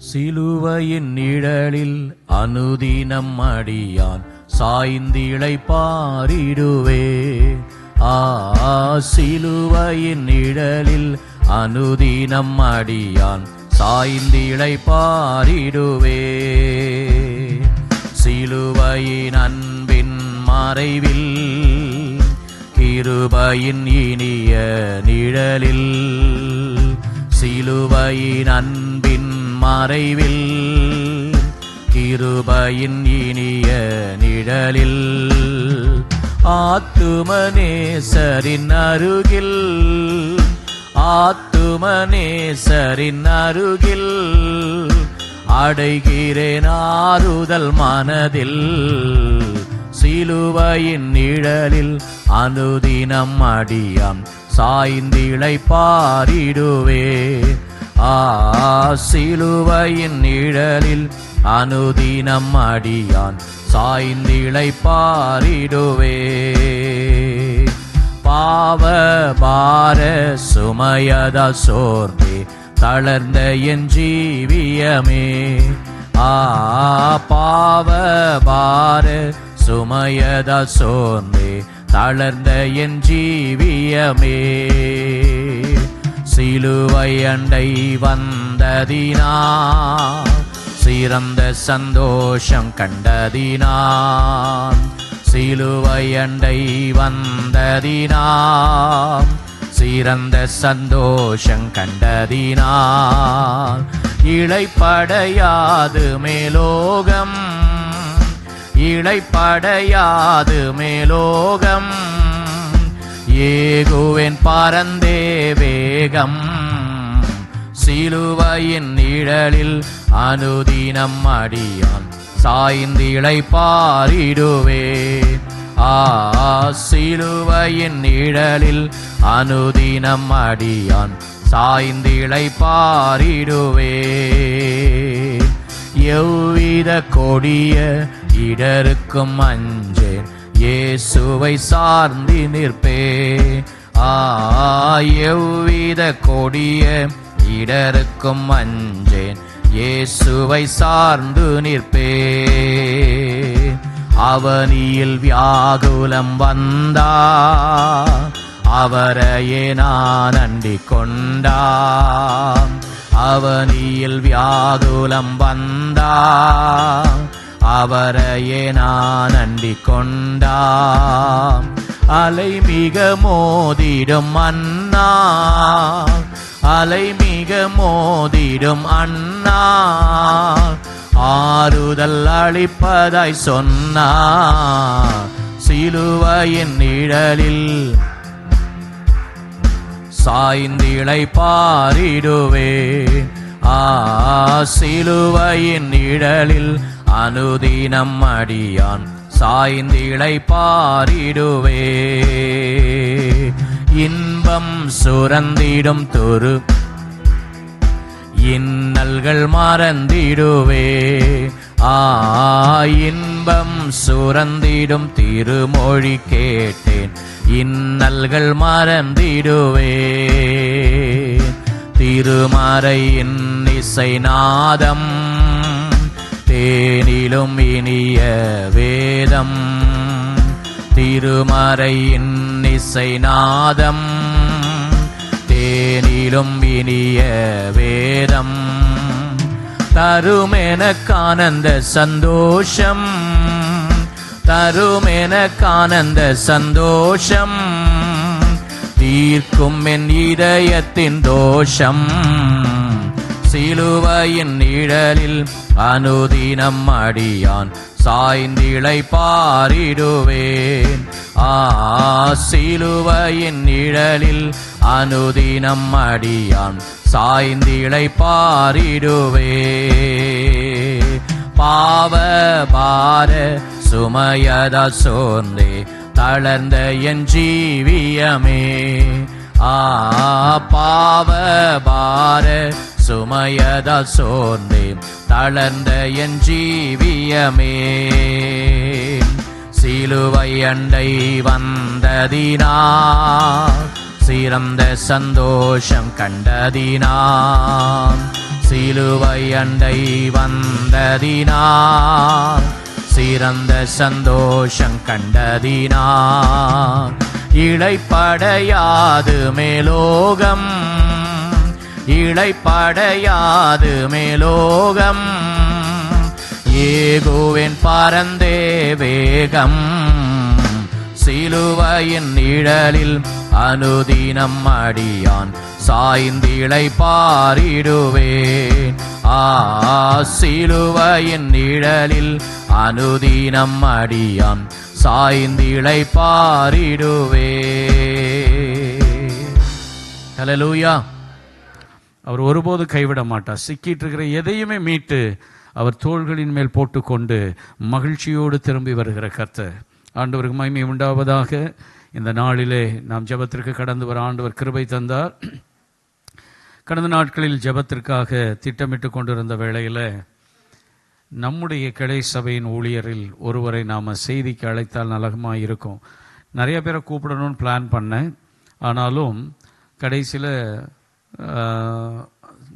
சிலுவையின் நிழலில் அனுதினம் அடியான் சாய்ந்திழை பாரிடுவே. சிலுவையின் நிழலில் அனுதினம் அடியான் சாய்ந்திழை பாரிடுவே. சிலுவையின் அன்பின் மறைவில் கிருபையின் இனிய நிழலில், சிலுவையின் அன்பின் மறைவில் கிருபையின் இனிய நிழலில், ஆத்துமநேசரின் அருகில், ஆத்துமநேசரின் அருகில் அடைகிறேன் ஆறுதல் மனதில். சிலுவையின் நிழலில் அனுதினம் அடியான் சாய்ந்திழை பாரிடுவே. சிலுவையின் நிழலில் அனுதினம் அடியான் சாய்ந்திழை பாரிடுவே. பாவ பார சுமையத சோர்ந்தே தளர்ந்த என் ஜீவியமே. பாவ பார சுமையத சோர்ந்தே தளர்ந்த என் ஜீவியமே. சிலுவை அண்டை வந்ததினான் சிறந்த சந்தோஷம் கண்டதினான். சிலுவை அண்டை வந்ததினான் சிறந்த சந்தோஷம் கண்டதினான். இளைப்படையாது மேலோகம், இளைப்படையாது மேலோகம் ஏகுவேன் பரந்தே வேகம். சிலுவையின் நிழலில் அனுதினம் அடியான் சாய்ந்திழை பாரிடுவே. சிலுவையின் நிழலில் அனுதினம் அடியான் சாய்ந்திழை பாரிடுவே. எவ்வித கொடிய இடருக்கும் அஞ்சேன் இயேசுவை சார்ந்து நிற்பே. எவ்வித கொடிய இடருக்கும் அஞ்சேன் இயேசுவை சார்ந்து நிற்பே. அவனியில் வியாகுலம் வந்தான் அவரையே நான் அண்டிக் கொண்டான். அவனியில் வியாகுலம் வந்தான் அவரையே நான் அண்டிக் கொண்டான். அலை மிக மோதிடும் அண்ணா, அலை மிக மோதிடும் அண்ணா ஆறுதல் அளிப்பதாய் சொன்னார். சிலுவையின் நிழலில் சாய்ந்திழை பாரிடுவே. சிலுவையின் நிழலில் அனுதினம் அடியான் சாய்ந்திழை பாரிடுவே. இன்பம் சுரந்திடும் துரு இன்னல்கள் மறந்திடுவே. இன்பம் சுரந்திடும் திருமொழி கேட்டேன் இன்னல்கள் மறந்திடுவே. திருமறையின் இசை நாதம் தேனிலும் இனிய வேதம். திருமறையின் இசை நாதம் தேனிலும் இனிய வேதம். தருமெனக்கானந்த சந்தோஷம், தருமெனக்கானந்த சந்தோஷம் தீர்க்கும் என் இதயத்தின் தோஷம். சிலுவையின் நிழலில் அனுதினம் அடியான் சாய்ந்திழை பாரிடுவேன். சிலுவையின் நிழலில் அனுதினம் அடியான் சாய்ந்திழை பாரிடுவே. பாவ பார சுமையத சோர்ந்தே தளர்ந்த என் ஜீவியமே. பாவ பார சுமையத சோர்ந்தே தளர்ந்த என் ஜீவியமே. சிலுவை அண்டை வந்ததினான் சிறந்த சந்தோஷம் கண்டதினான். சிலுவை அண்டை வந்ததினால் சிறந்த சந்தோஷம் கண்டதினால் இளைப்படையாது மேலோகம், இளைப்படையாது மேலோகம். ஏகுவின் பரந்தே வேகம், சிலுவையின் நிழலில் அனுதினம் அடியான் சாய்ந்திளை பாரிடுவேன். சிலுவையின் நிழலில் அனுதினம் அடியான் சாய்ந்திளை பாரிடுவேன். ஹல்லேலூயா. அவர் ஒருபோது கைவிட மாட்டார். சிக்கிட்டு இருக்கிற எதையுமே மீட்டு அவர் தோள்களின் மேல் போட்டுக்கொண்டு மகிழ்ச்சியோடு திரும்பி வருகிற கர்த்தர். ஆண்டவருக்கு மகிமை உண்டாவதாக. இந்த நாளிலே நாம் ஜெபத்திற்கு கடந்து வர ஆண்டவர் கிருபை தந்தார். கடந்த நாட்களில் ஜெபத்திற்காக திட்டமிட்டு கொண்டிருந்த வேளையில் நம்முடைய கிளை சபையின் ஊழியரில் ஒருவரை நாம் செய்திக்கு அழைத்தால் நலகமாக இருக்கும். நிறைய பேரை கூப்பிடணும்னு பிளான் பண்ணேன். ஆனாலும் கடைசியில்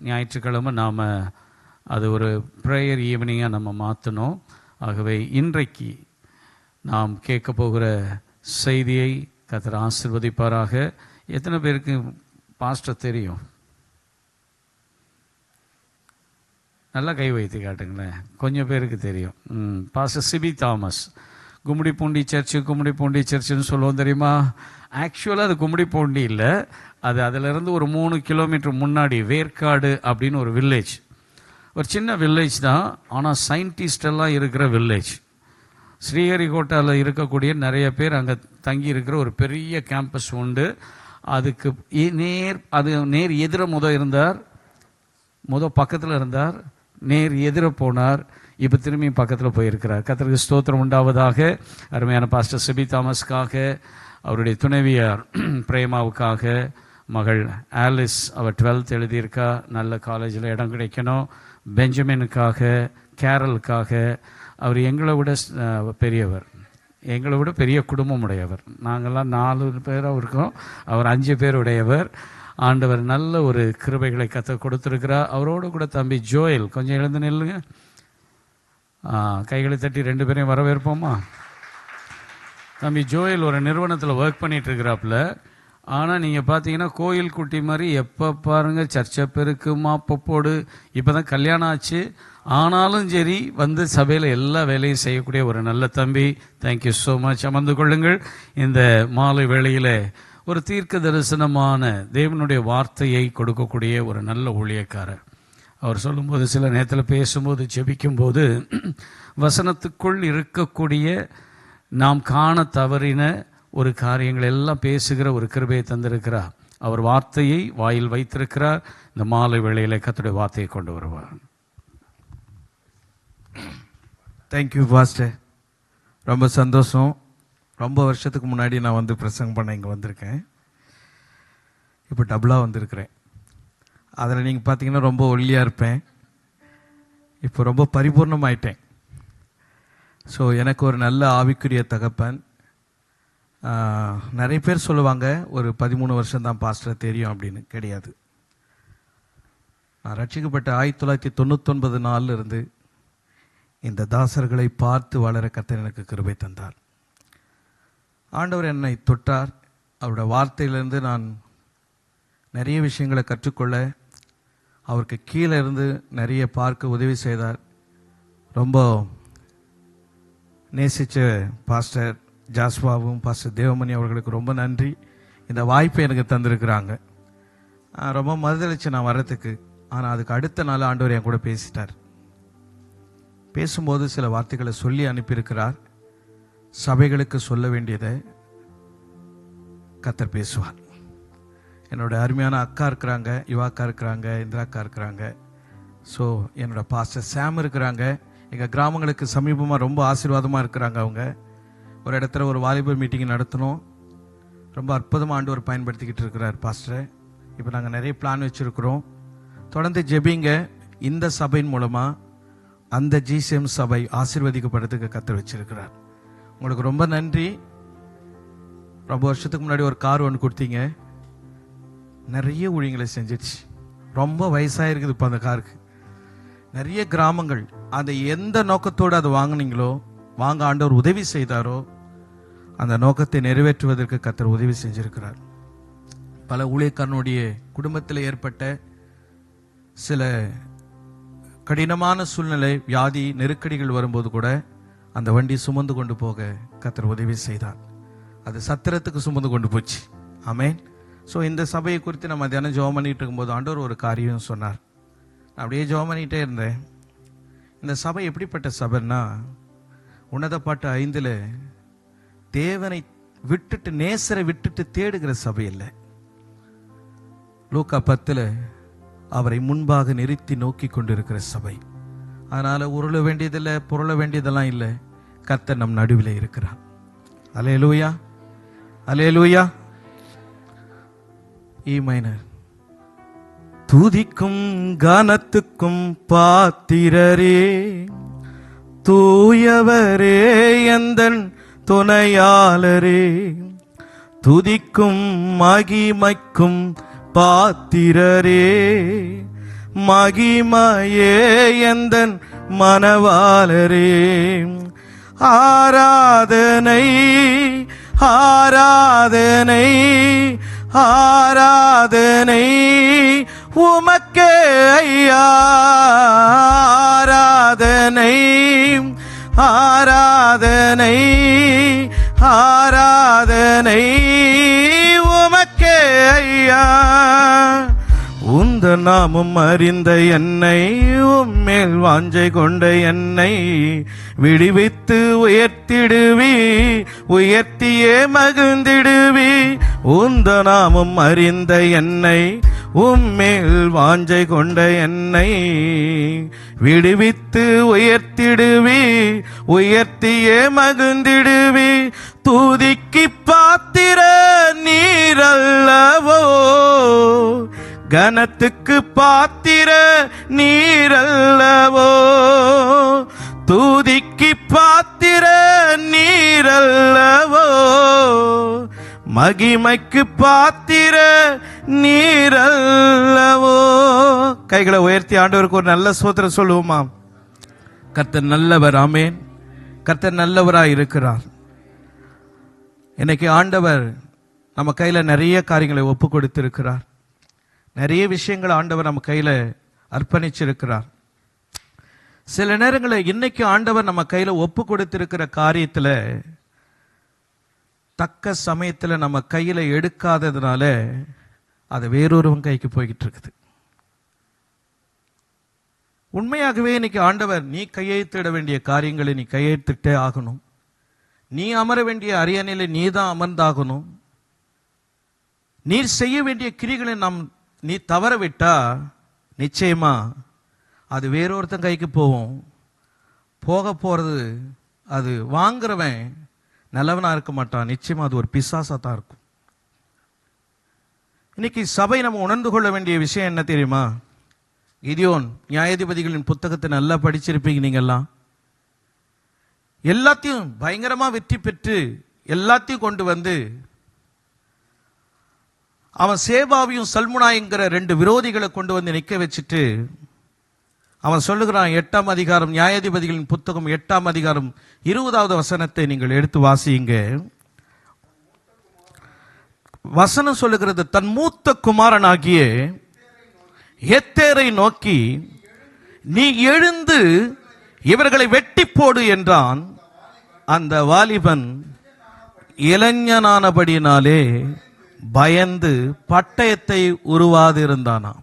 ஞாயிற்றுக்கிழமை நாம் அது ஒரு ப்ரேயர் ஈவினிங்காக நம்ம மாற்றினோம். ஆகவே இன்றைக்கு நாம் கேட்க போகிற செய்தியை கர்த்தர் ஆசீர்வதிப்பாராக. எத்தனை பேருக்கு பாஸ்டர் தெரியும்? நல்லா கை வைத்து காட்டுங்களேன். கொஞ்சம் பேருக்கு தெரியும். பாஸ்டர் சிபி தாமஸ், கும்மிடிப்பூண்டி சர்ச்சுன்னு சொல்லுவோம் தெரியுமா? ஆக்சுவலாக அது கும்மிடிப்பூண்டி இல்லை, அது அதிலிருந்து ஒரு 3 கிலோமீட்டர் முன்னாடி வேர்க்காடு அப்படின்னு ஒரு வில்லேஜ். ஒரு சின்ன வில்லேஜ் தான், ஆனால் சயின்டிஸ்டெல்லாம் இருக்கிற வில்லேஜ். ஸ்ரீஹரிகோட்டாவில் இருக்கக்கூடிய நிறைய பேர் அங்கே தங்கி இருக்கிற ஒரு பெரிய கேம்பஸ் உண்டு. அதுக்கு நேர் எதிர இருந்தார், பக்கத்தில் இருந்தார், நேர் எதிர போனார், இப்போ திரும்பி பக்கத்தில் போயிருக்கிறார். கர்த்தருக்கு ஸ்தோத்திரம் உண்டாவதாக. அருமையான பாஸ்டர் சிபி தாமஸ்க்காக, அவருடைய துணைவியார் பிரேமாவுக்காக, மகள் ஆலிஸ் அவர் 12th எழுதியிருக்கா, நல்ல காலேஜில் இடம் கிடைக்கணும். பெஞ்சமினுக்காக, கேரலுக்காக. அவர் எங்களை விட பெரியவர், எங்களை விட பெரிய குடும்பம் உடையவர். நாங்கள்லாம் 4 பேராக இருக்கோம், அவர் 5 பேர் உடையவர். ஆண்டவர் நல்ல ஒரு கிருபைகளை கத்த கொடுத்துருக்கிறார். அவரோடு கூட தம்பி ஜோயல், கொஞ்சம் எழுந்து நில்லுங்க, கைகளை தட்டி 2 பேரையும் வரவேற்போமா? தம்பி ஜோயல் ஒரு நிறுவனத்தில் ஒர்க் பண்ணிட்டு இருக்கிறாப்புல. ஆனால் நீங்கள் பார்த்தீங்கன்னா கோயில் குட்டி மாதிரி எப்போ பாருங்கள் சர்ச்சை பெருக்கு மாப்போடு. இப்போ தான் கல்யாணம் ஆச்சு, ஆனாலும் சரி வந்து சபையில் எல்லா வேலையும் செய்யக்கூடிய ஒரு நல்ல தம்பி. Thank you so much. அமர்ந்து கொள்ளுங்கள். இந்த மாலை வேளையில் ஒரு தீர்க்க தரிசனமான தேவனுடைய வார்த்தையை கொடுக்கக்கூடிய ஒரு நல்ல ஊழியக்காரர். அவர் சொல்லும்போது, சில நேரத்தில் பேசும்போது, ஜெபிக்கும்போது, வசனத்துக்குள் இருக்கக்கூடிய நாம் காண தவறின ஒரு காரியங்கள் எல்லாம் பேசுகிற ஒரு கிருபையை தந்திருக்கிறார். அவர் வார்த்தையை வாயில் வைத்திருக்கிறார். இந்த மாலை வேளையில் கர்த்தருடைய வார்த்தையை கொண்டு வருவார். Thank you pastor. ரொம்ப சந்தோஷம். ரொம்ப வருஷத்துக்கு முன்னாடி நான் வந்து பிரசங்கம் பண்ண இங்கே வந்திருக்கேன். இப்போ டபுளாக வந்திருக்கிறேன். அதில் நீங்கள் பார்த்தீங்கன்னா ரொம்ப ஒல்லியாக இருப்பேன், இப்போ ரொம்ப பரிபூர்ணமாயிட்டேன். ஸோ எனக்கு ஒரு நல்ல ஆவிக்குரிய தகப்பன். நிறைய பேர் சொல்லுவாங்க ஒரு 13 வருஷம்தான் பாஸ்டர் தெரியும் அப்படின்னு. கிடையாது. நான் ரட்சிக்கப்பட்ட 1999 நாளில் இருந்து இந்த தாசர்களை பார்த்து வளர கர்த்தர் எனக்கு கிருபை தந்தார். ஆண்டவர் என்னை தொட்டார். அவருடைய வார்த்தையிலிருந்து நான் நிறைய விஷயங்களை கற்றுக்கொள்ள, அவருக்கு கீழே இருந்து நிறைய பார்க்க உதவி செய்தார். ரொம்ப நேசித்த பாஸ்டர் ஜாஸ்வாவும் பாஸ்டர் தேவமணி அவர்களுக்கு ரொம்ப நன்றி. இந்த வாய்ப்பை எனக்கு தந்திருக்கிறாங்க. ரொம்ப மறுதளிச்சு நான் வர்றதுக்கு. ஆனால் அதுக்கு அடுத்த நாள் ஆண்டவர் என் கூட பேசிட்டார். பேசும்போது சில வார்த்தைகளை சொல்லி அனுப்பியிருக்கிறார். சபைகளுக்கு சொல்ல வேண்டியதை கர்த்தர் பேசுவார். என்னோட அருமையான அக்கா இருக்கிறாங்க, யுவாக்கா இருக்கிறாங்க, இந்திராக்கா இருக்கிறாங்க. ஸோ என்னோட பாஸ்டர் சாம் இருக்கிறாங்க. எங்கள் கிராமங்களுக்கு சமீபமாக ரொம்ப ஆசீர்வாதமாக இருக்கிறாங்க. அவங்க ஒரு இடத்துல ஒரு வாலிபர் மீட்டிங் நடத்தணும். ரொம்ப அற்புதமாக ஆண்டவர் பயன்படுத்திக்கிட்டு இருக்கிறார் பாஸ்டரை. இப்போ நாங்கள் நிறைய பிளான் வச்சுருக்கிறோம். தொடர்ந்து ஜெபிங்க. இந்த சபையின் மூலமாக அந்த ஜிசிஎம் சபை ஆசீர்வதிக்கப்படுறதுக்கு கர்த்தர் வச்சிருக்கிறார். உங்களுக்கு ரொம்ப நன்றி. ரொம்ப வருஷத்துக்கு முன்னாடி ஒரு கார் ஒன்று கொடுத்தீங்க, நிறைய ஊழியங்களை செஞ்சிடுச்சு. ரொம்ப வயசாக இருக்குது இப்போ அந்த காருக்கு. நிறைய கிராமங்கள் அதை எந்த நோக்கத்தோடு அதை வாங்கினீங்களோ, வாங்க ஆண்டவர் உதவி செய்தாரோ, அந்த நோக்கத்தை நிறைவேற்றுவதற்கு கர்த்தர் உதவி செஞ்சிருக்கிறார். பல ஊழியக்காரனுடைய குடும்பத்தில் ஏற்பட்ட சில கடினமான சூழ்நிலை, வியாதி, நெருக்கடிகள் வரும்போது கூட அந்த வண்டி சுமந்து கொண்டு போக கர்த்தர் உதவி செய்தார். அது சத்திரத்துக்கு சுமந்து கொண்டு போச்சு. ஆமென். ஸோ இந்த சபையை குறித்து நம்ம தினம் ஜெபம் பண்ணிட்டு இருக்கும்போது ஆண்டவர் ஒரு காரியம் சொன்னார். நான் அப்படியே ஜெபம் பண்ணிகிட்டே இருந்தேன். இந்த சபை எப்படிப்பட்ட சபைன்னா, உன்னத பாட்டு 5 தேவனை விட்டுட்டு, நேசரை விட்டுட்டு தேடுகிற சபை இல்லை. லூக்கா 10 அவரை முன்பாக நிறுத்தி நோக்கி கொண்டிருக்கிற சபை. அதனால உருள வேண்டியதில்லை, புரள வேண்டியதெல்லாம் இல்லை. கர்த்தர் நம் நடுவில் இருக்கிறார். அல்லேலூயா, அல்லேலூயா. ஈ மைனர். துதிக்கும் கனத்துக்கும் பாத்திரரே, தூயவரே எந்தன் துணையாளரே, துதிக்கும் மகிமைக்கும் பாத்திரரே, மகிமையே எந்தன் மனவாளரே, ஆராதனை ஆராதனை ஆராதனை உமக்கே ஐயா, ஆராதனை ஆராதனை ஆராதனை உமக்கே ஐயா. உந்த நாமம் அறிந்த என்னை, உம்மேல் வாஞ்சை கொண்ட என்னை விடுவித்து உயர்த்திடுவி, உயர்த்தியே மகிழ்ந்திடுவி. உந்த நாமம் அறிந்த என்னை, உம்மேல் வாஞ்சை கொண்ட என்னை விடுவித்து உயர்த்திடுவி, உயர்த்தியே மகிழ்ந்திடுவி. துதிக்கு பாத்திர நீரல்லவோ, கனத்துக்கு பாத்திர நீரல்லவோ, துதிக்கு பாத்திர நீரல்லவோ, மகிமைக்கு பாத்திர நீரல்லவோ. கைகளை உயர்த்தி ஆண்டவருக்கு ஒரு நல்ல ஸ்தோத்திரம் சொல்லுவோமா? கர்த்தர் நல்லவர். ஆமென். கர்த்தர் நல்லவராய் இருக்கிறார். இன்னைக்கு ஆண்டவர் நம்ம கையில நிறைய காரியங்களை ஒப்பு கொடுத்திருக்கிறார். நிறைய விஷயங்களை ஆண்டவர் நம்ம கையில அர்ப்பணிச்சிருக்கிறார். சில நேரங்களில் இன்னைக்கு ஆண்டவர் நம்ம கையில ஒப்பு கொடுத்திருக்கிற காரியத்துல தக்க சமயத்துல நம்ம கையில எடுக்காததுனால அது வேறொருவன் கைக்கு போய்கிட்டு இருக்குது. உண்மையாகவே இன்னைக்கு ஆண்டவர், நீ கையெழுத்திட வேண்டிய காரியங்களை நீ கையெழுத்திட்டே ஆகணும். நீ அமர வேண்டிய அரியணையில நீ தான் அமர்ந்தாகணும். நீ செய்ய வேண்டிய கிரிகளை நீ தவற விட்டா நிச்சயமா அது வேறொருத்தன் கைக்கு போகும். போக போறது அது வாங்குறவன் நல்லவனா இருக்க மாட்டான். நிச்சயமா அது ஒரு பிசாசா தான் இருக்கும். இன்னைக்கு சபை நம்ம உணர்ந்து கொள்ள வேண்டிய விஷயம் என்ன தெரியுமா? கிதியோன் நியாயாதிபதிகளின் புத்தகத்தை நல்லா படிச்சிருப்பீங்க நீங்கெல்லாம். எல்லாத்தையும் பயங்கரமா வெற்றி பெற்று எல்லாத்தையும் கொண்டு வந்து அவன் சேபாவையும் சல்முனாய்ங்கிற 2 விரோதிகளை கொண்டு வந்து நிற்க வச்சுட்டு அவன் சொல்லுகிறான், 8ஆம் அதிகாரம், நியாயாதிபதிகளின் புத்தகம் 8ஆம் அதிகாரம் 20வது வசனத்தை நீங்கள் எடுத்து வாசியுங்க. வசனம் சொல்லுகிறது, தன் மூத்த குமாரனாகிய எத்தேரை நோக்கி, நீ எழுந்து இவர்களை வெட்டி போடு என்றான். அந்த வாலிபன் இளைஞனானபடினாலே பயந்து பட்டயத்தை உருவாதிருந்தானாம்.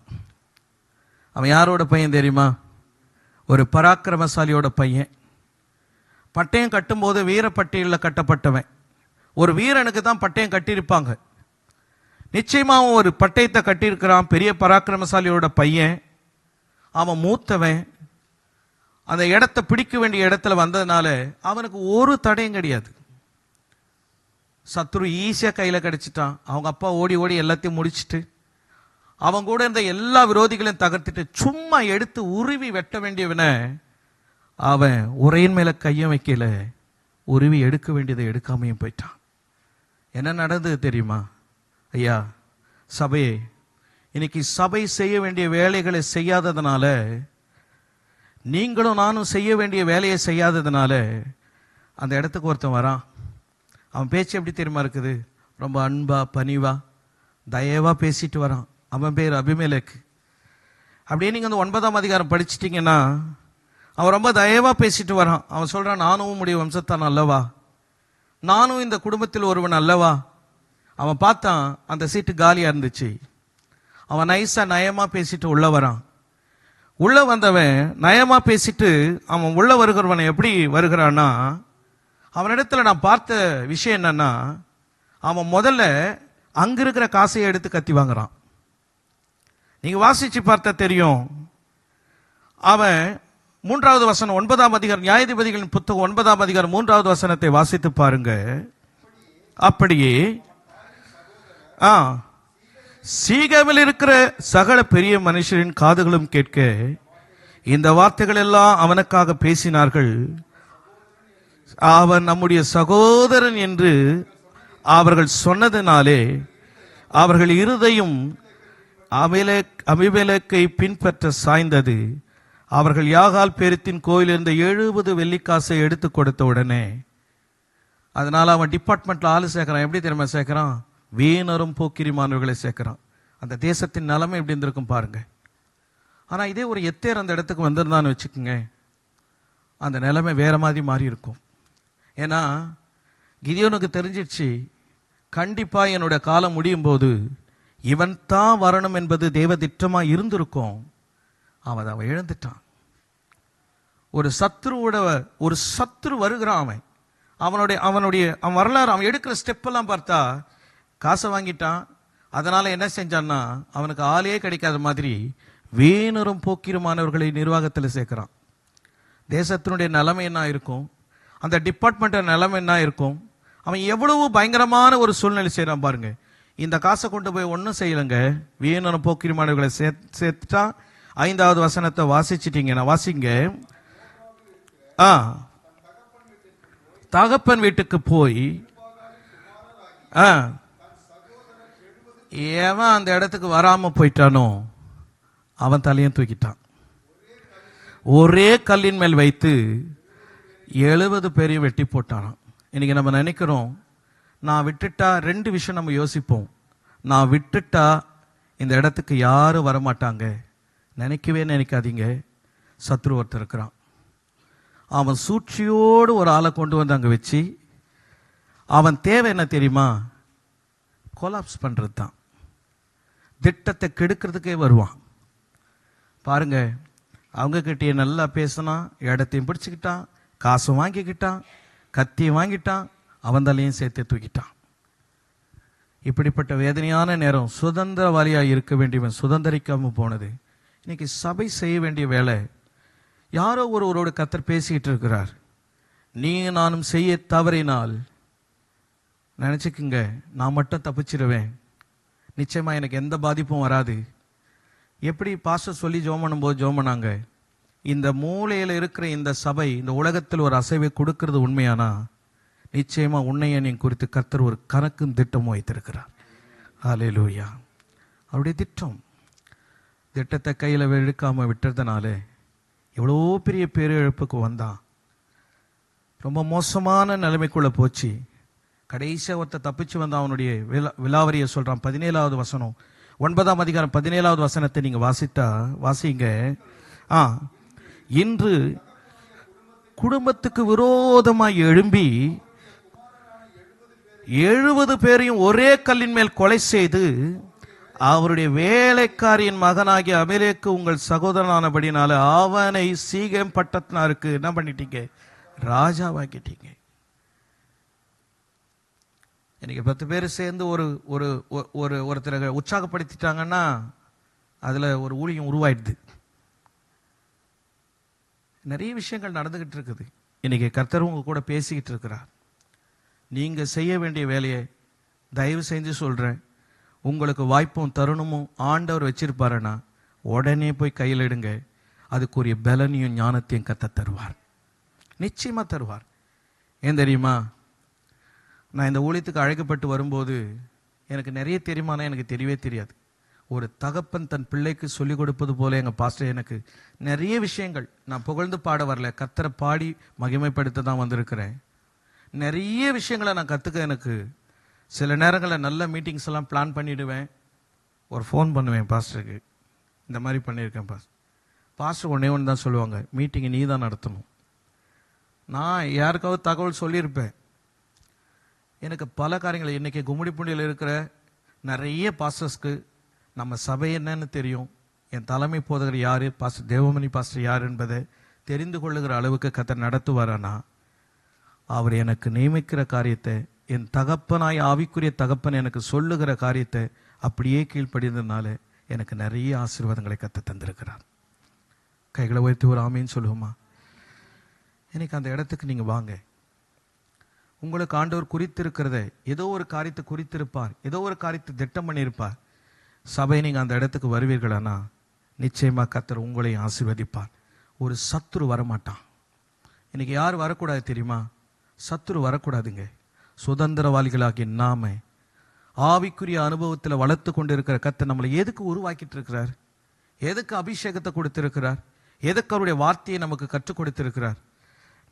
அவன் யாரோட பையன் தெரியுமா? ஒரு பராக்கிரமசாலியோட பையன். பட்டயம் கட்டும்போது வீரப்பட்டியலில் கட்டப்பட்டவன். ஒரு வீரனுக்கு தான் பட்டயம் கட்டியிருப்பாங்க. நிச்சயமா அவன் ஒரு பட்டயத்தை கட்டியிருக்கிறான். பெரிய பராக்கிரமசாலியோட பையன், அவன் மூத்தவன். அந்த இடத்தை பிடிக்க வேண்டிய இடத்துல வந்ததுனால அவனுக்கு ஒரு தடையும் கிடையாது. சத்ரு ஈஸியாக கையில் கிடைச்சிட்டான். அவங்க அப்பா ஓடி ஓடி எல்லாத்தையும் முடிச்சுட்டு அவன் கூட இருந்த எல்லா விரோதிகளையும் தகர்த்துட்டு சும்மா எடுத்து உருவி வெட்ட வேண்டியவனை அவன் உரையின் மேல கையம் வைக்கல, உருவி எடுக்க வேண்டியதை எடுக்காமையும் போயிட்டான். என்ன நடந்தது தெரியுமா? ஐயா, சபையே, இன்னைக்கு சபை செய்ய வேண்டிய வேலைகளை செய்யாததுனால நீங்களும் நானும் செய்ய வேண்டிய வேலையை செய்யாததுனால அந்த இடத்துக்கு ஒருத்தன் வரான். அவன் பேச்சு எப்படி தெரியுமா இருக்குது? ரொம்ப அன்பா பணிவா தயவா பேசிட்டு வரான். அவன் பேர் அபிமெலேக்கு. அப்படியே நீங்கள் அந்த 9ஆம் அதிகாரம் படிச்சிட்டிங்கன்னா அவன் ரொம்ப தயவா பேசிட்டு வரான். அவன் சொல்கிறான், நானும் உம்முடைய வம்சத்தான் அல்லவா, நானும் இந்த குடும்பத்தில் ஒருவன் அல்லவா. அவன் பார்த்தான், அந்த சீட்டு காலியாக இருந்துச்சு. அவன் நைஸாக நயமாக பேசிட்டு உள்ளே வரான். உள்ளே வந்தவன் நயமாக பேசிட்டு அவன் உள்ளே வருகிறவனை எப்படி வருகிறான்னா, அவனிடத்தில் நான் பார்த்த விஷயம் என்னன்னா, அவன் முதல்ல அங்கே இருக்கிற காசையை எடுத்து கத்தி வாங்குறான். நீங்கள் வாசித்து பார்த்தா தெரியும். அவன் 3வது வசனம் 9ஆம் அதிகாரம், நியாயாதிபதிகளின் புத்தகம் 9ஆம் அதிகாரம் 3வது வசனத்தை வாசித்து பாருங்க. அப்படியே சீகேமில் இருக்கிற சகல பெரிய மனுஷரின் காதுகளும் கேட்க இந்த வார்த்தைகள் எல்லாம் அவனுக்காக பேசினார்கள். அவன் நம்முடைய சகோதரன் என்று அவர்கள் சொன்னதினாலே அவர்கள் இருதயம் அபிமெலேக்கை பின்பற்ற சாய்ந்தது. அவர்கள் யாகால் பேரித்தின் கோயிலிருந்த 70 வெள்ளிக்காசை எடுத்து கொடுத்த உடனே, அதனால அவன் டிபார்ட்மெண்ட்ல ஆளு சேர்க்கிறான். எப்படி தெரியுமா சேர்க்கிறான்? வீணரும் போக்கிரிமானவர்களை சேர்க்கிறான். அந்த தேசத்தின் நிலைமை எப்படி இருந்திருக்கும் பாருங்க. ஆனா இதே ஒரு எத்தேர் அந்த இடத்துக்கு வந்திருந்தான்னு வச்சுக்கோங்க, அந்த நிலைமை வேற மாதிரி மாறி இருக்கும். ஏன்னா கிதியோனுக்கு தெரிஞ்சிடுச்சு, கண்டிப்பா என்னோட காலம் முடியும் போது இவன் தான் வரணும் என்பது தேவ திட்டமா இருந்திருக்கும். அவன் அதை இழந்துட்டான். ஒரு சத்ரு வருகிறான். அவன் வரலாறு, அவன் எடுக்கிற ஸ்டெப் எல்லாம் பார்த்தா காசை வாங்கிட்டான். அதனால என்ன செஞ்சான்னா, அவனுக்கு ஆளே கிடைக்காத மாதிரி வீணரும் போக்கிருமானவர்களை நிர்வாகத்தில் சேர்க்கிறான். தேசத்தினுடைய நிலைமை என்ன இருக்கும், அந்த டிபார்ட்மெண்ட் நிலைமை என்ன இருக்கும். அவன் எவ்வளவு பயங்கரமான ஒரு சூழ்நிலை செய்யறான் பாருங்க. இந்த காசை கொண்டு போய் ஒன்றும் செய்யலைங்க, வீணரும் போக்கிருமானவர்களை சேர்த்துட்டா. 5வது வசனத்தை வாசிச்சிட்டீங்கன்னா வாசிங்க. தகப்பன் வீட்டுக்கு போய் எவன் அந்த இடத்துக்கு வராம போயிட்டானோ அவன் தலையும் தூக்கிட்டான். ஒரே கல்லின் மேல் வைத்து 70 பேரையும் வெட்டி போட்டானான். இன்னைக்கு நம்ம நினைக்கிறோம், நான் விட்டுட்டா 2 விஷயம் நம்ம யோசிப்போம். நான் விட்டுட்டா இந்த இடத்துக்கு யாரும் வரமாட்டாங்க. நினைக்கவே நினைக்காதீங்க, சத்ரு ஒருத்தர் இருக்கிறான். அவன் சூழ்ச்சியோடு ஒரு ஆளை கொண்டு வந்து அங்கே வச்சு, அவன் தேவை என்ன தெரியுமா? கொலாப்ஸ் பண்ணுறது தான். திட்டத்தை கெடுக்கிறதுக்கே வருவான் பாருங்க. அவங்க கிட்டே நல்லா பேசினான், இடத்தையும் பிடிச்சிக்கிட்டான், காசும் வாங்கிக்கிட்டான், கத்தியும் வாங்கிட்டான், அவன் தலையும் சேர்த்து தூக்கிட்டான். இப்படிப்பட்ட வேதனையான நேரம், சுதந்திரவாளியாக இருக்க வேண்டியவன் சுதந்திரிக்காமல் போனது. இன்னைக்கு சபை செய்ய வேண்டிய வேலை. யாரோ ஒருவரோடு கர்த்தர் பேசிக்கிட்டு இருக்கிறார். நீ நானும் செய்ய தவறினால் நினச்சிக்குங்க, நான் மட்டும் தப்பிச்சிருவேன், நிச்சயமாக எனக்கு எந்த பாதிப்பும் வராது. எப்படி பாஸ்டர் சொல்லி ஜெபம் பண்ணும்போது ஜெபம் பண்ணாங்க, இந்த மூலையில் இருக்கிற இந்த சபை இந்த உலகத்தில் ஒரு அசைவை கொடுக்கறது உண்மையானா, நிச்சயமாக உன்னைய குறித்து கர்த்தர் ஒரு கணக்கும் திட்டமும் வைத்திருக்கிறார். ஹல்லேலூயா. அவருடைய திட்டத்தை கையில் எடுக்காமல் விட்டுறதுனால எவ்வளோ பெரிய பேரிழப்புக்கு வந்தான். ரொம்ப மோசமான நிலைமைக்குள்ளே போச்சு. கடைசியாக ஒருத்தர் தப்பிச்சு வந்தான். அவனுடைய விலாவரியை சொல்கிறான். 17வது வசனம், 9ஆம் அதிகாரம் 17வது வசனத்தை நீங்கள் வாசிங்க. இன்று குடும்பத்துக்கு விரோதமாக எழும்பி 70 பேரையும் ஒரே கல்லின் மேல் கொலை செய்து அவருடைய வேலைக்காரியின் மகனாகிய அபிமெலேக்கு உங்கள் சகோதரனானபடினால அவனை சீகேம் பட்டணத்தாருக்கு என்ன பண்ணிட்டீங்க? ராஜாவாக்கிட்டீங்க. இன்னைக்கு 10 பேர் சேர்ந்து ஒருத்தரை உற்சாகப்படுத்திட்டாங்கன்னா அதுல ஒரு ஊழியம் உருவாயிடுது. நிறைய விஷயங்கள் நடந்துகிட்டு இருக்குது. இன்னைக்கு கர்த்தர் உங்க கூட பேசிக்கிட்டு இருக்கிறார். நீங்க செய்ய வேண்டிய வேலையை தயவு செஞ்சு சொல்றேன், உங்களுக்கு வாய்ப்பும் தருணமும் ஆண்டவர் வச்சிருப்பாருன்னா உடனே போய் கையில் எடுங்க. அதுக்குரிய பலனையும் ஞானத்தையும் கர்த்தர் தருவார், நிச்சயமா தருவார். ஏன் தெரியுமா? நான் இந்த ஊழியத்துக்கு அழைக்கப்பட்டு வரும்போது எனக்கு நிறைய தெரியுமானா எனக்கு தெரியவே தெரியாது. ஒரு தகப்பன் தன் பிள்ளைக்கு சொல்லிக் கொடுப்பது போல எங்கள் பாஸ்டர் எனக்கு நிறைய விஷயங்கள், நான் புகழ்ந்து பாட வரல, கர்த்தரை பாடி மகிமைப்படுத்த தான் வந்திருக்கிறேன். நிறைய விஷயங்களை நான் கற்றுக்க எனக்கு சில நேரங்களில் நல்ல மீட்டிங்ஸ் எல்லாம் பிளான் பண்ணிவிடுவேன். ஒரு ஃபோன் பண்ணுவேன் பாஸ்டருக்கு, இந்த மாதிரி பண்ணியிருக்கேன் பாஸ்டர் ஒன்றே ஒன்று தான் சொல்லுவாங்க, மீட்டிங்கை நீ தான் நடத்தணும். நான் யாருக்காவது தகவல் சொல்லியிருப்பேன். எனக்கு பல காரியங்கள் இன்றைக்கி கும்மிடிப்பூண்டியில் இருக்கிற நிறைய பாஸ்டர்ஸ்க்கு நம்ம சபை என்னன்னு தெரியும், என் தலைமை போதகர் யார், பாஸ்டர் தேவமணி பாஸ்டர் யார் என்பதை தெரிந்து கொள்ளுகிற அளவுக்கு கர்த்தர் நடத்துவாரானா, அவர் எனக்கு நியமிக்கிற காரியத்தை, என் தகப்பனாய் ஆவிக்குரிய தகப்பன் எனக்கு சொல்லுகிற காரியத்தை அப்படியே கீழ்ப்படிந்ததுனால எனக்கு நிறைய ஆசீர்வாதங்களை கர்த்தர் தந்திருக்கிறார். கைகளை உயர்த்தி ஒரு ஆமீன்னு சொல்லுவோமா? எனக்கு அந்த இடத்துக்கு நீங்கள் வாங்க. உங்களுக்கு ஆண்டவர் குறித்திருக்கிறத, ஏதோ ஒரு காரியத்தை குறித்திருப்பார், ஏதோ ஒரு காரியத்தை திட்டம் பண்ணியிருப்பார். சபை நீங்கள் அந்த இடத்துக்கு வருவீர்களானா நிச்சயமாக கர்த்தர் உங்களையும் ஆசீர்வதிப்பார். ஒரு சத்துரு வரமாட்டான். இன்னைக்கு யார் வரக்கூடாது தெரியுமா? சத்துரு வரக்கூடாதுங்க. சுதந்திரவாளிகளாகிய நாம ஆவிக்குரிய அனுபவத்தில் வளர்த்து கொண்டு இருக்கிற கர்த்தர் நம்மளை எதுக்கு உருவாக்கிட்டு இருக்கிறார்? எதுக்கு அபிஷேகத்தை கொடுத்திருக்கிறார்? எதுக்கு அவருடைய வார்த்தையை நமக்கு கற்றுக் கொடுத்திருக்கிறார்?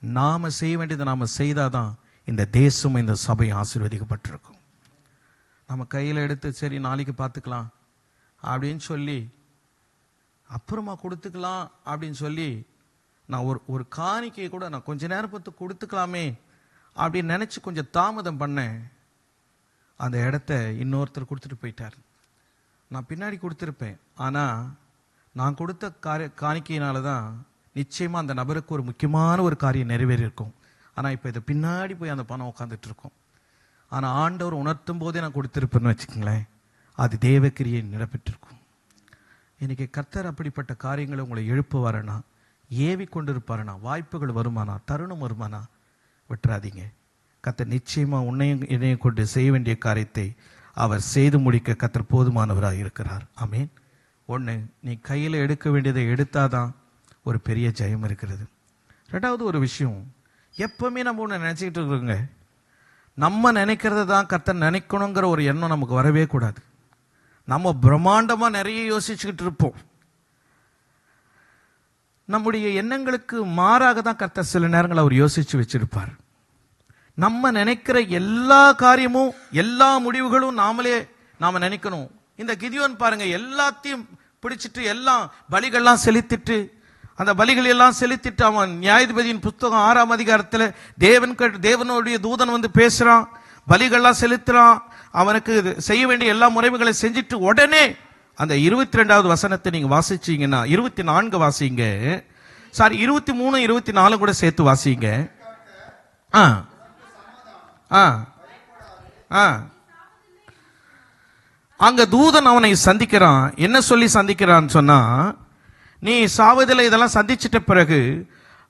நாம செய்ய வேண்டியதை நாம செய்தாதான் இந்த தேசம், இந்த சபை ஆசீர்வதிக்கப்பட்டிருக்கும். நம்ம கையில் எடுத்து சரி நாளைக்கு பார்த்துக்கலாம் அப்படின்னு சொல்லி, அப்புறமா கொடுத்துக்கலாம் அப்படின்னு சொல்லி, நான் ஒரு காணிக்கையை கூட நான் கொஞ்ச நேரம் பார்த்து கொடுத்துக்கலாமே அப்படின்னு நினச்சி கொஞ்சம் தாமதம் பண்ணேன். அந்த இடத்த இன்னொருத்தர் கொடுத்துட்டு போயிட்டார். நான் பின்னாடி கொடுத்துருப்பேன். ஆனால் நான் கொடுத்த காணிக்கையினால தான் நிச்சயமாக அந்த நபருக்கு ஒரு முக்கியமான ஒரு காரியம் நிறைவேறியிருக்கும். ஆனால் இப்போ இதை பின்னாடி போய் அந்த பணம் உட்காந்துட்டு இருக்கும். ஆனால் ஆண்டவர் உணர்த்தும் போதே நான் கொடுத்துருப்பேன்னு வச்சுக்கங்களேன், அது தேவக்கிரியை நிரப்பெற்றிருக்கும். இன்னைக்கு கர்த்தர் அப்படிப்பட்ட காரியங்களை உங்களை எழுப்புவாரனா, ஏவி கொண்டிருப்பாரனா, வாய்ப்புகள் வருமானா, தருணம் வருமானா, விட்டுறாதீங்க. கர்த்தர் நிச்சயமாக உன்னையும் என்னையும் கொண்டு செய்ய வேண்டிய காரியத்தை அவர் செய்து முடிக்க கர்த்தர் போதுமானவராக இருக்கிறார். ஆமீன். ஒன்று, நீ கையில் எடுக்க வேண்டியதை எடுத்தாதான் ஒரு பெரிய ஜெயம் இருக்கிறது. ரெண்டாவது ஒரு விஷயம், எப்பவுமே நம்ம ஒன்று நினச்சிக்கிட்டு இருக்கிறோங்க, நம்ம நினைக்கிறத தான் கர்த்தர் நினைக்கணுங்கிற ஒரு எண்ணம் நமக்கு வரவே கூடாது. நம்ம பிரம்மாண்டமாக நிறைய யோசிச்சுக்கிட்டு இருப்போம். நம்முடைய எண்ணங்களுக்கு மாறாக தான் கர்த்தர் சில நேரங்கள் அவர் யோசிச்சு வச்சிருப்பார். நம்ம நினைக்கிற எல்லா காரியமும், எல்லா முடிவுகளும் நாம நினைக்கணும். இந்த கிதியோன் பாருங்க, எல்லாத்தையும் பிடிச்சிட்டு எல்லாம் பலிகள்லாம் செலுத்திட்டு, அந்த பலிகள் எல்லாம் செலுத்திட்டு அவன் நியாயாதிபதியின் புத்தகம் 6ஆம் அதிகாரத்தில் தேவனுடைய தூதன் வந்து பேசுறான், பலிகள்லாம் செலுத்துறான், அவனுக்கு செய்ய வேண்டிய எல்லா முறைகளை செஞ்சுட்டு உடனே அந்த 22வது வசனத்தை நீங்க வாசிச்சீங்கன்னா, 24 வாசிங்க, சாரி 23 24 கூட சேர்த்து வாசிங்க. அங்க தூதன் அவனை சந்திக்கிறான். என்ன சொல்லி சந்திக்கிறான்னு சொன்னா, நீ சாவதில் இதெல்லாம் சந்திச்சிட்ட பிறகு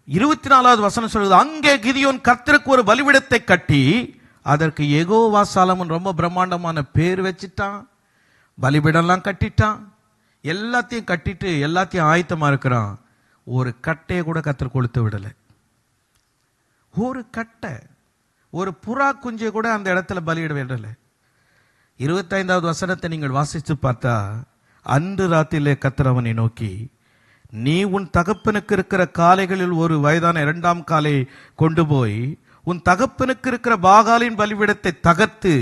24வது வசனம் சொல்லுது, அங்கே கிதியோன் கர்த்தருக்கு ஒரு பலிபீடத்தை கட்டி அதற்கு யெகோவா சாலமோன் ரொம்ப பிரம்மாண்டமான பேர் வச்சுட்டான், பலிபீடம்லாம் கட்டிட்டான், எல்லாத்தையும் கட்டிட்டு எல்லாத்தையும் ஆயத்தமா இருக்கிறான். ஒரு கட்டையை கூட கர்த்தர் கொளுத்து விடலை. ஒரு கட்டை, ஒரு புறா குஞ்சை கூட அந்த இடத்துல பலியிட விடலை. 25வது வசனத்தை நீங்கள் வாசித்து பார்த்தா, அன்று ராத்திரிலே கர்த்தர் அவனை நோக்கி, நீ உன் தகப்பனுக்கு இருக்கிற காளைகளில் ஒரு வயதான 2ஆம் காலை கொண்டு போய் உன் தகப்பனுக்கு இருக்கிற பாகாலின் பலிபீடத்தை தகர்த்து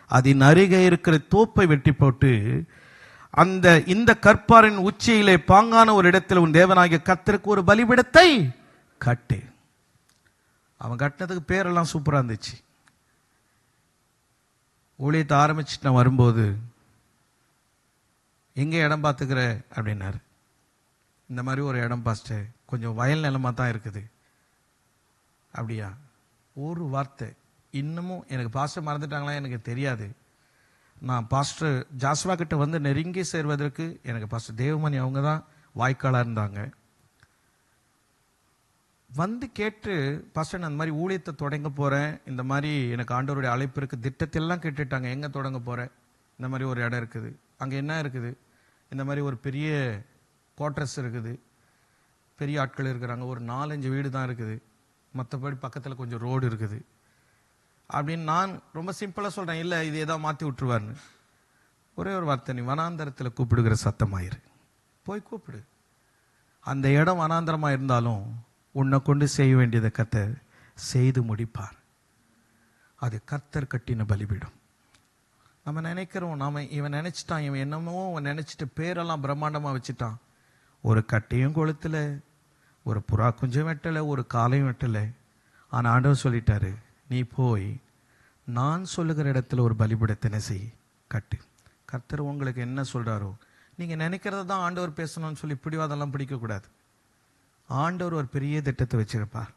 அதன் அருகே இருக்கிற தோப்பை வெட்டி போட்டு இந்த கற்பாரின் உச்சியிலே பாங்கான ஒரு இடத்தில் உன் தேவனாகிய கர்த்தருக்கு ஒரு பலிபீடத்தை கட்டு. அவன் கட்டினதுக்கு பேரெல்லாம் சூப்பராக இருந்துச்சு. ஊழியத்தை ஆரம்பிச்சுட்டு நான் வரும்போது, எங்கே இடம் பார்த்துக்கிற அப்படின்னாரு. இந்த மாதிரி ஒரு இடம் பாஸ்டர், கொஞ்சம் வயல் நிலமாக தான் இருக்குது. அப்படியா? ஒரு வார்த்தை இன்னமும் எனக்கு பாஸ்டர் மறந்துட்டாங்களா எனக்கு தெரியாது. நான் பாஸ்டர் ஜாஸ்வா கிட்ட வந்து நெருங்கி சேர்வதற்கு எனக்கு பாஸ்டர் தேவமணி அவங்க தான் வாய்க்காலாக இருந்தாங்க. வந்து கேட்டு, பாஸ்டர் நான் அந்த மாதிரி ஊழியத்தை தொடங்க போகிறேன், இந்த மாதிரி எனக்கு ஆண்டவருடைய அழைப்பு இருக்குது, திட்டத்தெல்லாம் கேட்டுட்டாங்க. எங்கே தொடங்க போகிறேன்? இந்த மாதிரி ஒரு இடம் இருக்குது. அங்கே என்ன இருக்குது? இந்த மாதிரி ஒரு பெரிய குவார்டர்ஸ் இருக்குது, பெரிய ஆட்கள் இருக்கிறாங்க, ஒரு 4-5 வீடு தான் இருக்குது, மற்றபடி பக்கத்தில் கொஞ்சம் ரோடு இருக்குது அப்படின்னு நான் ரொம்ப சிம்பிளாக சொல்கிறேன். இல்லை இது ஏதாவது மாற்றி விட்டுருவார்னு. ஒரே ஒரு வார்த்தை, நீ வனாந்தரத்தில் கூப்பிடுகிற சத்தமாயிரு. போய் கூப்பிடு. அந்த இடம் வனாந்தரமாக இருந்தாலும் உன்னை கொண்டு செய்ய வேண்டியதை கர்த்தர் செய்து முடிப்பார். அது கர்த்தர் கட்டின பலிபீடம். நம்ம நினைக்கிறோம், இவன் நினைச்சிட்டான், இவன் என்னமோ நினைச்சிட்டு பேரெல்லாம் பிரம்மாண்டமாக வச்சுட்டான். ஒரு கட்டையும் கொளுத்துல, ஒரு புறா குஞ்சம் வெட்டலை, ஒரு காலையும் வெட்டலை. ஆனால் ஆண்டவர் சொல்லிட்டாரு, நீ போய் நான் சொல்லுகிற இடத்துல ஒரு பலிபீடத்தினை செய், கட்டு. கர்த்தர் உங்களுக்கு என்ன சொல்றாரோ, நீங்கள் நினைக்கிறத தான் ஆண்டவர் பேசணும்னு சொல்லி பிடிவாதெல்லாம் பிடிக்கக்கூடாது. ஆண்டவர் ஒரு பெரிய திட்டத்தை வச்சிருப்பார்.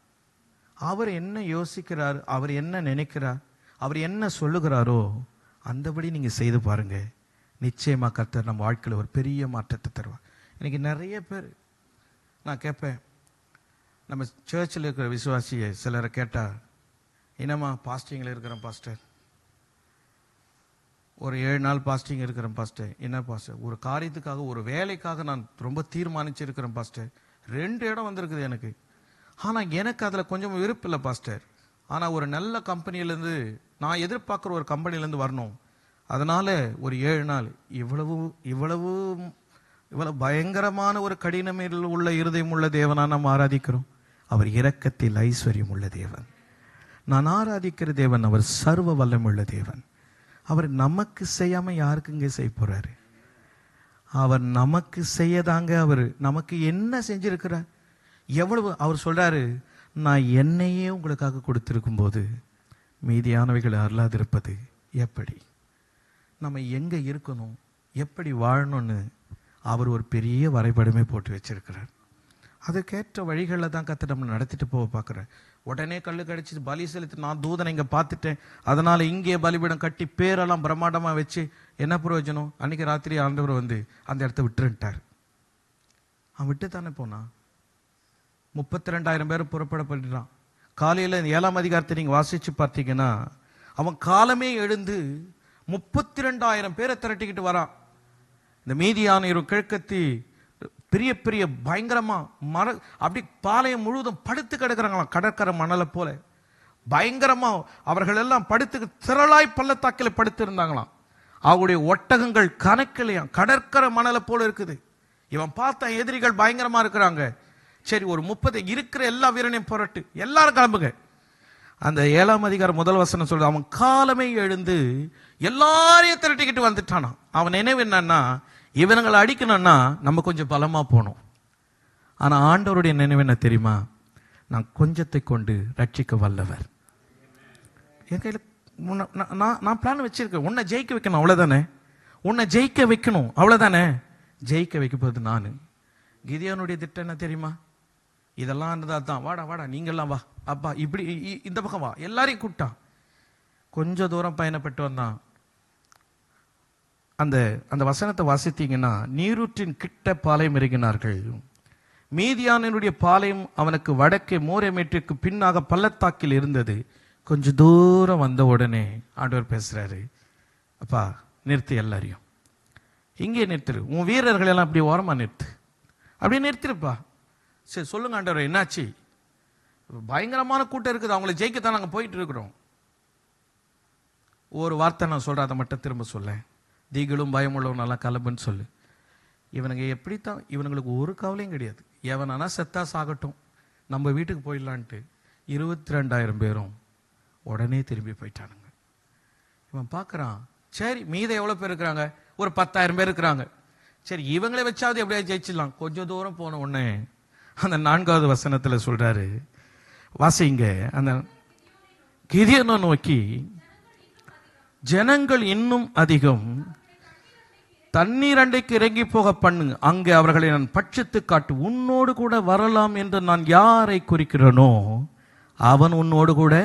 அவர் என்ன யோசிக்கிறார், அவர் என்ன நினைக்கிறார், அவர் என்ன சொல்லுகிறாரோ அந்தபடி நீங்கள் செய்து பாருங்க. நிச்சயமா கர்த்தர் நம்ம வாழ்க்கையில் ஒரு பெரிய மாற்றத்தை தருவார். இன்னைக்கு நிறைய பேர் நான் கேட்பேன், நம்ம சர்ச்சில் இருக்கிற விசுவாசியை சிலரை கேட்டால், என்னம்மா பாஸ்டிங்கில் இருக்கிறேன் பாஸ்டர், ஒரு 7 நாள் பாஸ்டிங் இருக்கிறேன் பாஸ்டர். என்ன பாஸ்டர், ஒரு காரியத்துக்காக ஒரு வேலைக்காக நான் ரொம்ப தீர்மானிச்சிருக்கிறேன் பாஸ்டர். 2 இடம் வந்திருக்குது எனக்கு, ஆனால் எனக்கு அதில் கொஞ்சம் விருப்பம் இல்லை பாஸ்டர். ஆனால் ஒரு நல்ல கம்பெனிலேருந்து, நான் எதிர்பார்க்குற ஒரு கம்பெனிலேருந்து வரணும், அதனால் ஒரு 7 நாள். இவ்வளவு இவ்வளவு இவ்வளவு பயங்கரமான ஒரு கடினமில் உள்ள இருதயம் உள்ள தேவனா நாம் ஆராதிக்கிறோம். அவர் இரக்கத்தில் ஐஸ்வர்யம் உள்ள தேவன். நான் ஆராதிக்கிற தேவன் அவர் சர்வ வல்லமுள்ள தேவன். அவர் நமக்கு செய்யாம யாருக்குங்க செய்ய போறாரு? அவர் நமக்கு செய்யதாங்க. அவர் நமக்கு என்ன செஞ்சிருக்கிறார், எவ்வளவு. அவர் சொல்றாரு, நான் என்னையே உங்களுக்காக கொடுத்திருக்கும் போது மீதியானவைகள் அருளாதிருப்பது எப்படி? நம்ம எங்க இருக்கணும், எப்படி வாழணும்னு அவர் ஒரு பெரிய வரைபடமே போட்டு வச்சிருக்கிறார். அதுக்கேற்ற வழிகளில் தான் கற்று நம்ம நடத்திட்டு போக பார்க்குறேன். உடனே கல்லு கடிச்சு பலி செலுத்தி, நான் தூதனை இங்கே பார்த்துட்டேன், அதனால் இங்கே பலிபீடம் கட்டி பேரெல்லாம் பிரம்மாண்டமாக வச்சு என்ன பிரயோஜனம்? அன்றைக்கி ராத்திரி ஆண்டவர் வந்து அந்த இடத்த விட்டுருட்டார். அவன் விட்டு தானே போனான். 32,000 பேர் புறப்பட பண்ணிட்டான். காலையில் 7ஆம் அதிகாரத்தை நீங்கள் வாசித்து பார்த்தீங்கன்னா, அவன் காலமே எழுந்து 32,000 பேரை திரட்டிக்கிட்டு வரான். இந்த மீதியான கிழக்கத்தி பெரிய பெரிய பயங்கரமா அப்படி பாளையம் முழுவதும் படுத்து கிடக்கிறாங்களாம், கடற்கரை மணலை போல பயங்கரமா. அவர்கள் எல்லாம் படுத்து திரளாய் பள்ளத்தாக்கில் படுத்து இருந்தாங்களாம். அவருடைய ஒட்டகங்கள் கணக்கிலையாம், கடற்கரை மணலை போல இருக்குது. இவன் பார்த்தா எதிரிகள் பயங்கரமா இருக்கிறாங்க. சரி, ஒரு 30 இருக்கிற எல்லா வீரனையும் புரட்டு, எல்லாரும் கிளம்புங்க. அந்த 7ஆம் அதிகாரம் முதல் வசனம் சொல்ற, அவன் காலமே எழுந்து எல்லாரையும் திரட்டிக்கிட்டு வந்துட்டானா. அவன் நினைவு என்னன்னா, இவங்களை அடிக்கணும்னா நம்ம கொஞ்சம் பலமா போகணும். ஆனா ஆண்டவருடைய நினைவு என்ன தெரியுமா? நான் கொஞ்சத்தை கொண்டு ரட்சிக்க வல்லவர். என் கையில் நான் பிளான் வச்சிருக்கேன், உன்னை ஜெயிக்க வைக்கணும், அவ்வளவுதானே. உன்னை ஜெயிக்க வைக்கணும், அவ்வளவுதானே. ஜெயிக்க வைக்க போது நான். கிதியோனுடைய திட்டம் என்ன தெரியுமா? இதெல்லாம் இருந்தது தான், வாடா வாடா நீங்கெல்லாம் வா, அப்பா இப்படி இந்த பக்கம் வா, எல்லாரையும் கூப்பிட்டான். கொஞ்ச தூரம் பயணப்பட்டு வந்தான். அந்த அந்த வசனத்தை வாசித்தீங்கன்னா, நீரூற்றின் கிட்ட பாளையம் இறங்கினார்கள். மீதியானுடைய பாளையம் அவனுக்கு வடக்கே மோரேமேட்டிற்கு பின்னாக பள்ளத்தாக்கில் இருந்தது. கொஞ்சம் தூரம் வந்த உடனே ஆண்டவர் பேசுறாரு, அப்பா நிறுத்து, எல்லாரையும் இங்கே நிறுத்துரு, உன் வீரர்கள் எல்லாம் அப்படி ஓரமா நிறுத்து, அப்படியே நிறுத்திருப்பா. சரி சொல்லுங்க ஆண்டவர், என்னாச்சு? பயங்கரமான கூட்டம் இருக்குது, அவங்களை ஜெயிக்கத்தான் நாங்கள் போயிட்டு இருக்கிறோம். ஒரு வார்த்தை நான் சொல்றேன், அதை மட்டும் திரும்ப சொல்ல. தீகளும் பயமுள்ளவன் நல்லா கிளம்புன்னு சொல்லு. இவனுங்க எப்படித்தான், இவனுங்களுக்கு ஒரு கவலையும் கிடையாது. எவனானா செத்தா சாகட்டும், நம்ம வீட்டுக்கு போயிடலான்ட்டு 22,000 பேரும் உடனே திரும்பி போயிட்டானுங்க. இவன் பார்க்குறான், சரி மீதம் எவ்வளோ பேர் இருக்கிறாங்க? ஒரு 10,000 பேர் இருக்கிறாங்க. சரி இவங்களை வச்சாவது எப்படியா ஜெயிச்சிடலாம். கொஞ்சம் தூரம் போன உடனே அந்த 4வது வசனத்தில் சொல்றாரு, வாசிங்க. அந்த கிதியோனை நோக்கி, ஜனங்கள் இன்னும் அதிகம், தண்ணீர் அண்டைக்கு இறங்கி போக பண்ணு, அங்கே அவர்களை நான் பட்சித்து காட்டு, உன்னோடு கூட வரலாம் என்று நான் யாரை குறிக்கிறேனோ அவன் உன்னோடு கூட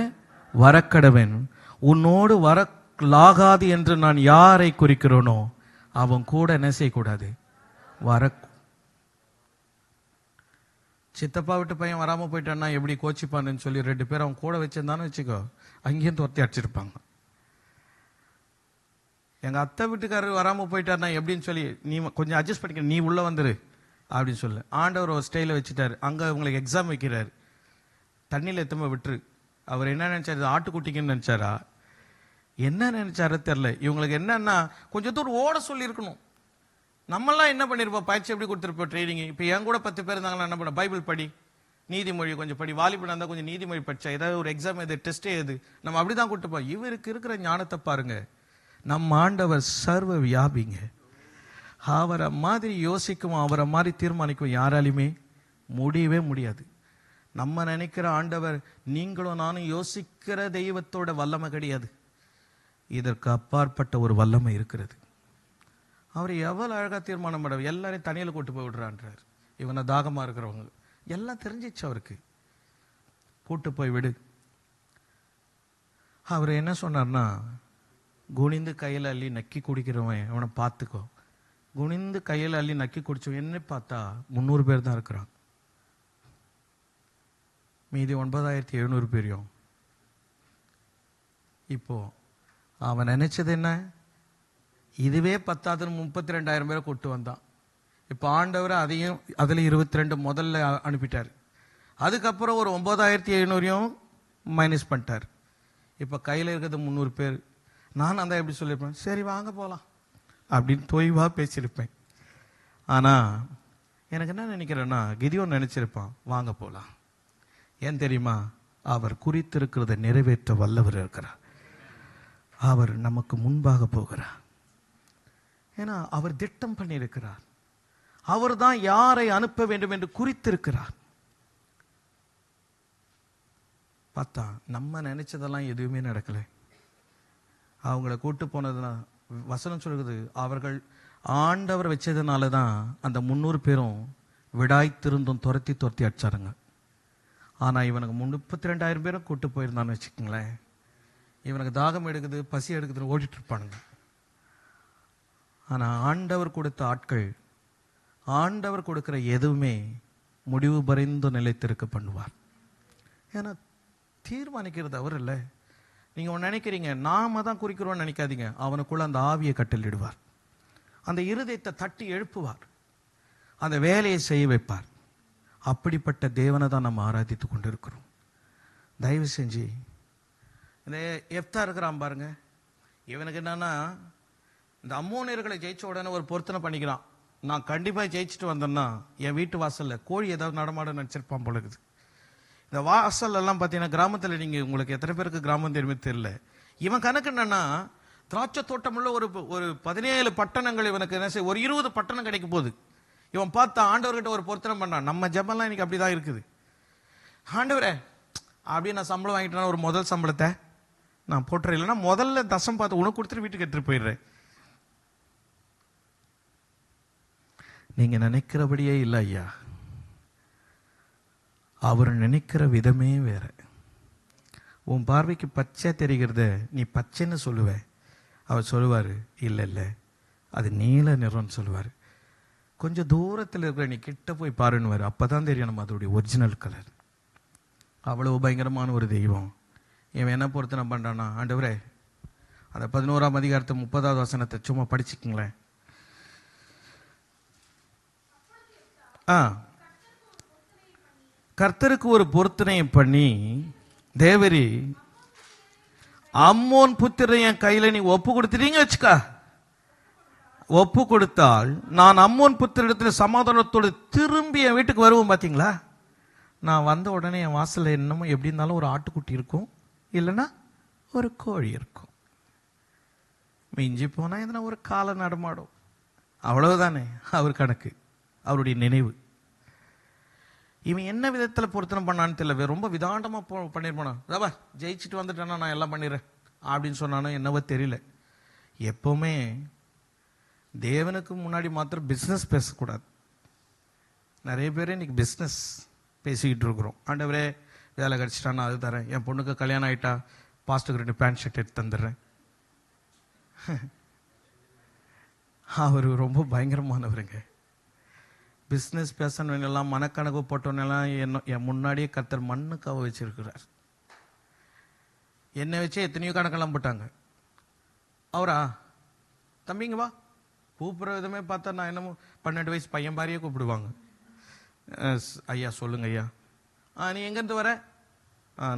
வரக்கடவன், உன்னோடு வரலாகாது என்று நான் யாரை குறிக்கிறேனோ அவன் கூட என்ன செய்யக்கூடாது, வர. சித்தப்பா விட்டு பையன் வராமல் போயிட்டான்னா எப்படி கோச்சிப்பான்னு சொல்லி 2 பேர் அவன் கூட வச்சிருந்தான்னு வச்சுக்கோ, அங்கேயும் துரத்தி அடிச்சிருப்பாங்க. எங்கள் அத்தை வீட்டுக்காரர் வராமல் போயிட்டார்னா எப்படின்னு சொல்லி, நீ கொஞ்சம் அட்ஜஸ்ட் பண்ணிக்க, நீ உள்ளே வந்துரு அப்படின்னு சொல்லு. ஆண்டவர் ஒரு ஸ்டைலில் வச்சுட்டார். அங்கே உங்களுக்கு எக்ஸாம் வைக்கிறார், தண்ணியில் எத்தமை விட்டுரு. அவர் என்ன நினச்சாரு, ஆட்டுக்குட்டிக்குன்னு நினச்சாரா என்ன நினைச்சாரு தெரியல. இவங்களுக்கு என்னன்னா கொஞ்சம் தூரம் ஓட சொல்லியிருக்கணும். நம்மெல்லாம் என்ன பண்ணிருப்போம், பயிற்சி எப்படி கொடுத்துருப்போம், ட்ரைனிங். இப்போ என் கூட 10 பேர் இருந்தாங்கன்னா என்ன பண்ண, பைபிள் படி, நீதிமொழி கொஞ்சம் படி, வாலிபனா இருந்தால் கொஞ்சம் நீதிமொழி படிச்சா, ஏதாவது ஒரு எக்ஸாம் எது, டெஸ்ட் எது, நம்ம அப்படிதான் கூட்டுப்போம். இவருக்கு இருக்கிற ஞானத்தை பாருங்க. நம்ம ஆண்டவர் சர்வ வியாபிங்க. அவரை மாதிரி யோசிக்கவும் அவரை மாதிரி தீர்மானிக்கவும் யாராலையுமே முடியவே முடியாது. நம்ம நினைக்கிற ஆண்டவர் நீங்களும் நானும் யோசிக்கிற தெய்வத்தோட வல்லமை கிடையாது. இதற்கு அப்பாற்பட்ட ஒரு வல்லமை இருக்கிறது. அவர் எவ்வளவு அழகா தீர்மானம் பண்ண, எல்லாரையும் தனியில் கூட்டு போய் விடுறான்றார். இவனை தாகமா இருக்கிறவங்க எல்லாம் தெரிஞ்சிச்சு அவருக்கு. கூட்டு போய் விடு. அவர் என்ன சொன்னார்னா, குனிந்து கையில் அள்ளி நக்கி குடிக்கிறவன் அவனை பார்த்துக்கோ. குனிந்து கையில் அள்ளி நக்கி குடிச்சவன் என்ன பார்த்தா 300 பேர் தான் இருக்கிறான். மீதி 9700 பேரையும் இப்போ அவன் நினைச்சது என்ன, இதுவே 32,000 பேரை கூட்டு வந்தான். இப்போ ஆண்டவர் அதையும் அதில் 22 முதல்ல அனுப்பிட்டார். அதுக்கப்புறம் ஒரு 9,700 மைனஸ் பண்ணிட்டார். இப்போ கையில் இருக்கிறது 300 பேர். நான் அந்த எப்படி சொல்லியிருப்பேன், சரி வாங்க போகலாம் அப்படின்னு தொய்வாக பேசியிருப்பேன். ஆனால் எனக்கு என்ன நினைக்கிறேன்னா, கிதியோன் நினைச்சிருப்பான் வாங்க போகலாம். ஏன் தெரியுமா, அவர் குறித்திருக்கிறத நிறைவேற்ற வல்லவர் இருக்கிறார். அவர் நமக்கு முன்பாக போகிறார். ஏன்னா அவர் திட்டம் பண்ணியிருக்கிறார். அவர் தான் யாரை அனுப்ப வேண்டும் என்று குறித்திருக்கிறார். பார்த்தா நம்ம நினைச்சதெல்லாம் எதுவுமே நடக்கலை. அவங்கள கூட்டு போனதுன்னா வசனம் சொல்லுது, அவர்கள் ஆண்டவர் வச்சதுனால தான் அந்த 300 பேரும் விடாய்த்திருந்தும் துரத்தி அடிச்சாருங்க. ஆனால் இவனுக்கு 32,000 பேரும் கூட்டு போயிருந்தான்னு வச்சுக்கோங்களேன், இவனுக்கு தாகம் எடுக்குது, பசி எடுக்குதுன்னு ஓடிட்டு இருப்பானுங்க. ஆனால் ஆண்டவர் கொடுத்த ஆட்கள், ஆண்டவர் கொடுக்கிற எதுவுமே முடிவு பறிந்து நிலைத்திருக்க பண்ணுவார். ஏன்னா தீர்மானிக்கிறது அவர் இல்லை. நீங்கள் ஒன்று நினைக்கிறீங்க, நாம தான் குறிக்கிறோன்னு நினைக்காதீங்க. அவனுக்குள்ள அந்த ஆவியை கட்டளிடுவார், அந்த இருதயத்தை தட்டி எழுப்புவார், அந்த வேலையை செய்ய வைப்பார். அப்படிப்பட்ட தேவனை தான் நம்ம ஆராதித்து கொண்டு இருக்கிறோம். தயவு செஞ்சு இந்த எப்தா இருக்கிறான் பாருங்க, இவனுக்கு என்னன்னா, இந்த அம்மோனியர்களை ஜெயிச்ச உடனே ஒரு பொருத்தனை பண்ணிக்கிறான். நான் கண்டிப்பாக ஜெயிச்சுட்டு வந்தேன்னா என் வீட்டு வாசலில் கோழி ஏதாவது நடமாட நினச்சிருப்பான் போல இருக்குது. இந்த வாசல் எல்லாம் பார்த்தீங்கன்னா கிராமத்தில், நீங்கள் உங்களுக்கு எத்தனை பேருக்கு கிராமம் தெரியுமே தெரியல. இவன் கணக்கு என்னன்னா, திராட்சை தோட்டமுள்ள ஒரு 17 பட்டணங்கள் இவனுக்கு என்ன செய்ய, ஒரு 20 பட்டணம் கிடைக்க போகுது. இவன் பார்த்தா ஆண்டவர்கிட்ட ஒரு பொருத்தனை பண்ணான். நம்ம ஜெபம்லாம் இன்னைக்கு அப்படிதான் இருக்குது. ஆண்டவரே அப்படியே நான் சம்பளம் வாங்கிட்டேன்னா ஒரு முதல் சம்பளத்தை நான் போட்டுறேன், இல்லைன்னா முதல்ல தசம் பார்த்து உனக்கு கொடுத்துட்டு வீட்டுக்கு எடுத்துட்டு போயிடுறேன். நீங்க நினைக்கிறபடியே இல்லை ஐயா. அவர் நினைக்கிற விதமே வேற. உன் பார்வைக்கு பச்சை தெரிகிறத நீ பச்சைன்னு சொல்லுவ, அவர் சொல்லுவார் இல்லை இல்லை அது நீல நிறம்னு சொல்லுவார். கொஞ்சம் தூரத்தில் இருக்கிற நீ கிட்ட போய் பாருன்னு, அப்பதான் தெரியும் நம்ம அதோடைய ஒரிஜினல் கலர். அவ்வளவு பயங்கரமான ஒரு தெய்வம். இவன் என்ன பொறுத்தனை பண்றானா, ஆண்டவரே அந்த 11ஆம் அதிகாரத்தை 30வது வசனத்தை சும்மா படிச்சுக்குங்களேன். கர்த்தருக்கு ஒரு பொருத்தனையை பண்ணி, தேவரி அம்மோன் புத்திரன் என் கையில நீ ஒப்பு கொடுத்துட்டீங்க வச்சுக்கா, ஒப்பு கொடுத்தால் நான் அம்மோன் புத்திரிடத்தில் சமாதானத்தோடு திரும்பி என் வீட்டுக்கு வருவோம். பார்த்தீங்களா, நான் வந்த உடனே என் வாசல்ல என்னமோ எப்படி இருந்தாலும் ஒரு ஆட்டுக்குட்டி இருக்கும், இல்லைன்னா ஒரு கோழி இருக்கும், மிஞ்சி போனா எதனா ஒரு காலை நடமாடும், அவ்வளவுதானே அவர் கணக்கு, அவருடைய நினைவு. இவன் என்ன விதத்தில் பொருத்தனை பண்ணான்னு தெரியல, ரொம்ப விதாண்டமா பண்ணிருப்பானா, ரபா ஜெயிச்சுட்டு வந்துட்டேன்னா நான் எல்லாம் பண்ணிடுறேன் அப்படின்னு சொன்னானோ என்னவோ தெரியல. எப்பவுமே தேவனுக்கு முன்னாடி மாத்திரம் பிஸ்னஸ் பேசக்கூடாது. நிறைய பேர் இன்னைக்கு பிஸ்னஸ் பேசிக்கிட்டு இருக்கிறோம். ஆண்டவரே வேலை கிடச்சிட்டா நான் அது தரேன், என் பொண்ணுக்கு கல்யாணம் ஆகிட்டா பாஸ்ட்டுக்கு 2 பேண்ட் ஷர்ட் எடுத்து தந்துடுறேன். அவர் ரொம்ப பயங்கரமானவருங்க. பிஸ்னஸ் பேசணும் மனக்கணக்கு போட்டோன்னெல்லாம் என் முன்னாடியே கர்த்தர் மண்ணுக்காக வச்சிருக்கிறார். என்னை வச்சே எத்தனையோ கணக்கெல்லாம் போட்டாங்க. அவரா தம்பிங்க வா கூப்பிட்ற விதமே பார்த்தா நான் என்னமோ 12 வயசு பையன் பாரியே கூப்பிடுவாங்க. ஐயா சொல்லுங்க ஐயா. நீ எங்கேருந்து வர?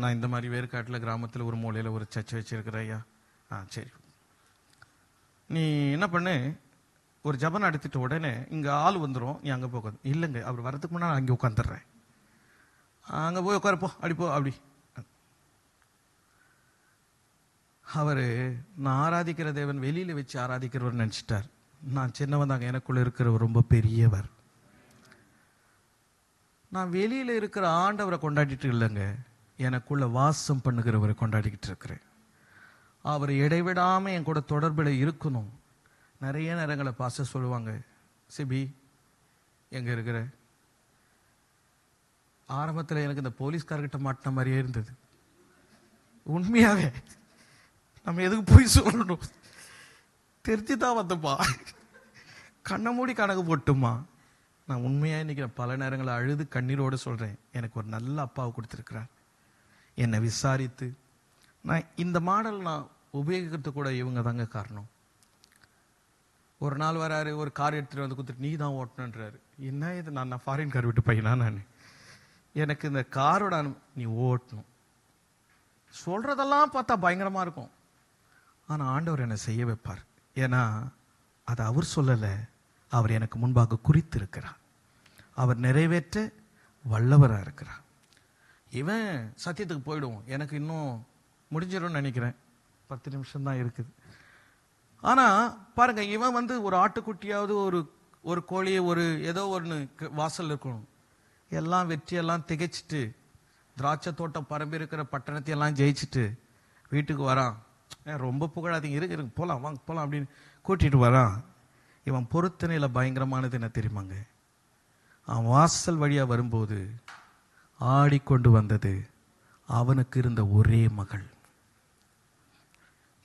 நான் இந்த மாதிரி வேறுகாட்டில் கிராமத்தில் ஒரு மூலையில் ஒரு சர்ச் வச்சிருக்கிறேன் ஐயா. சரி, நீ என்ன பண்ணு, ஒரு ஜபம் நடத்திட்ட உடனே இங்கே ஆள் வந்துடும், நீ அங்கே போய் உட்காந்து. இல்லைங்க, அவர் வரதுக்கு முன்னாடி நான் அங்கே உட்காந்துடுறேன். அங்கே போய் உட்காரப்போ, அடிப்போ அப்படி. அவர் நான் ஆராதிக்கிற தேவன் வெளியில் வச்சு ஆராதிக்கிறவர் நினச்சிட்டார். நான் சின்னவன் தாங்க, எனக்குள்ளே இருக்கிறவர் ரொம்ப பெரியவர். நான் வெளியில் இருக்கிற ஆண்டவரை கொண்டாடிட்டு இல்லைங்க, எனக்குள்ள வாசம் பண்ணுகிறவரை கொண்டாடிக்கிட்டு இருக்கிறேன். அவர் இடைவிடாமல் என் கூட தொடர்பில் இருக்கணும். நிறைய நேரங்களை பாச சொல்லுவாங்க, சிபி எங்கே இருக்கிற? ஆரம்பத்தில் எனக்கு இந்த போலீஸ்கார்கிட்ட மாட்டின மாதிரியே இருந்தது. உண்மையாவே நம்ம எதுக்கு போய் சொல்லணும், தெரிஞ்சு தான் வந்தப்பா, கண்ணை மூடி கணக்கு போட்டுமா. நான் உண்மையாக இன்னைக்கு பல நேரங்களை அழுது கண்ணீரோடு சொல்கிறேன், எனக்கு ஒரு நல்ல அப்பாவை கொடுத்துருக்கிறார். என்னை விசாரித்து நான் இந்த மாடல் நான் உபயோகிக்கிறது கூட இவங்க தாங்க காரணம். ஒரு நாள் வராரு, ஒரு கார் எடுத்துகிட்டு வந்து கொடுத்துட்டு நீ தான் ஓட்டணுன்றாரு. என்ன இது, நான் ஃபாரின் கார் விட்டு பையனா? நான் எனக்கு இந்த காரோட நீ ஓட்டணும் சொல்கிறதெல்லாம் பார்த்தா பயங்கரமாக இருக்கும். ஆனால் ஆண்டவர் என்னை செய்ய வைப்பார். ஏன்னா அது அவர் சொல்லலை, அவர் எனக்கு முன்பாக குறித்து இருக்கிறார். அவர் நிறைவேற்ற வல்லவராக இருக்கிறார். இவன் சத்தியத்துக்கு போயிடுவோம், எனக்கு இன்னும் முடிஞ்சிடும்னு நினைக்கிறேன், 10 நிமிஷம் தான் இருக்குது. ஆனால் பாருங்க, இவன் வந்து ஒரு ஆட்டுக்குட்டியாவது ஒரு கோழியை ஒரு ஏதோ ஒன்று வாசல் இருக்கணும், எல்லாம் வெற்றியெல்லாம் திகைச்சிட்டு திராட்சை தோட்டம் பரம்பி இருக்கிற பட்டணத்தையெல்லாம் ஜெயிச்சுட்டு வீட்டுக்கு வரான். ரொம்ப புகழாதீங்க, இருக்கு போகலாம், வாங்க போகலாம் அப்படின்னு கூட்டிகிட்டு வரான். இவன் பொருத்தனையில் பயங்கரமானது என்ன தெரியுமாங்க? அவன் வாசல் வழியாக வரும்போது ஆடிக்கொண்டு வந்தது அவனுக்கு இருந்த ஒரே மகள்.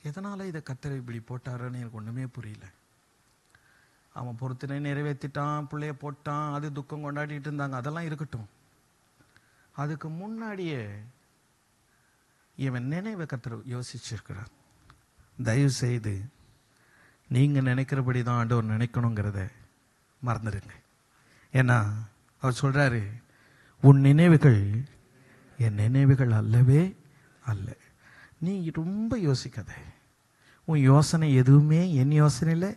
எதனால் இதை கர்த்தர் இப்படி போட்டாருன்னு எனக்கு ஒன்றுமே புரியல. அவன் பொருத்தனை நிறைவேற்றிட்டான், பிள்ளைய போட்டான், அது துக்கம் கொண்டாடிட்டு இருந்தாங்க, அதெல்லாம் இருக்கட்டும். அதுக்கு முன்னாடியே இவன் நினைவை கர்த்தர் யோசிச்சிருக்கிறார். தயவு செய்து நீங்கள் நினைக்கிறபடி தான் ஆண்டவர் நினைக்கணுங்கிறத மறந்துடுங்க. ஏன்னா அவர் சொல்கிறாரு, உன் நினைவுகள் என் நினைவுகள் அல்லவே அல்ல. நீ ரொம்ப யோசிக்காத, உன் யோசனை எதுவுமே என் யோசனையில்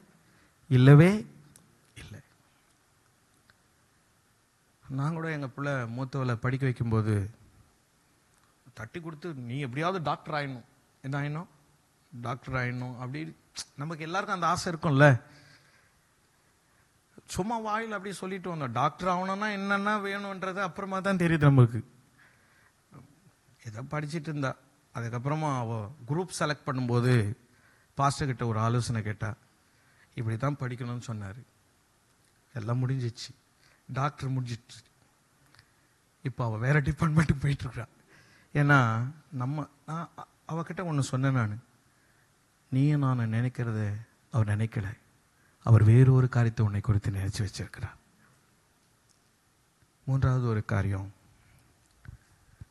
இல்லவே இல்லை. நான் கூட எங்கள் பிள்ளை மூத்தவளை படிக்க வைக்கும்போது தட்டி கொடுத்து, நீ எப்படியாவது டாக்டர் ஆயிடணும், என்ன ஆயிடணும், டாக்டர் ஆயிடணும் அப்படி. நமக்கு எல்லாருக்கும் அந்த ஆசை இருக்கும்ல. சும்மா வாயில் அப்படி சொல்லிட்டு வந்தோம். டாக்டர் ஆகணும்னா என்னென்ன வேணுன்றது அப்புறமா தான் தெரியுது நமக்கு. ஏதோ படிச்சுட்டு இருந்தா. அதுக்கப்புறமா அவள் குரூப் செலக்ட் பண்ணும்போது பாஸ்டர் கிட்ட ஒரு ஆலோசனை கேட்டா, இப்படி தான் படிக்கணும்னு சொன்னார். எல்லாம் முடிஞ்சிச்சு, டாக்டர் முடிஞ்சிட்டு. இப்போ அவள் வேற டிபார்ட்மெண்ட்டுக்கு போயிட்டுருக்குறா. ஏன்னா நான் அவகிட்ட ஒன்று சொன்னேன், நான் நீயும் நான் நினைக்கிறத அவர் நினைக்கல, அவர் வேறு ஒரு காரியத்தை உன்னை குறித்து நினைச்சு வச்சிருக்கிறார். மூன்றாவது ஒரு காரியம்,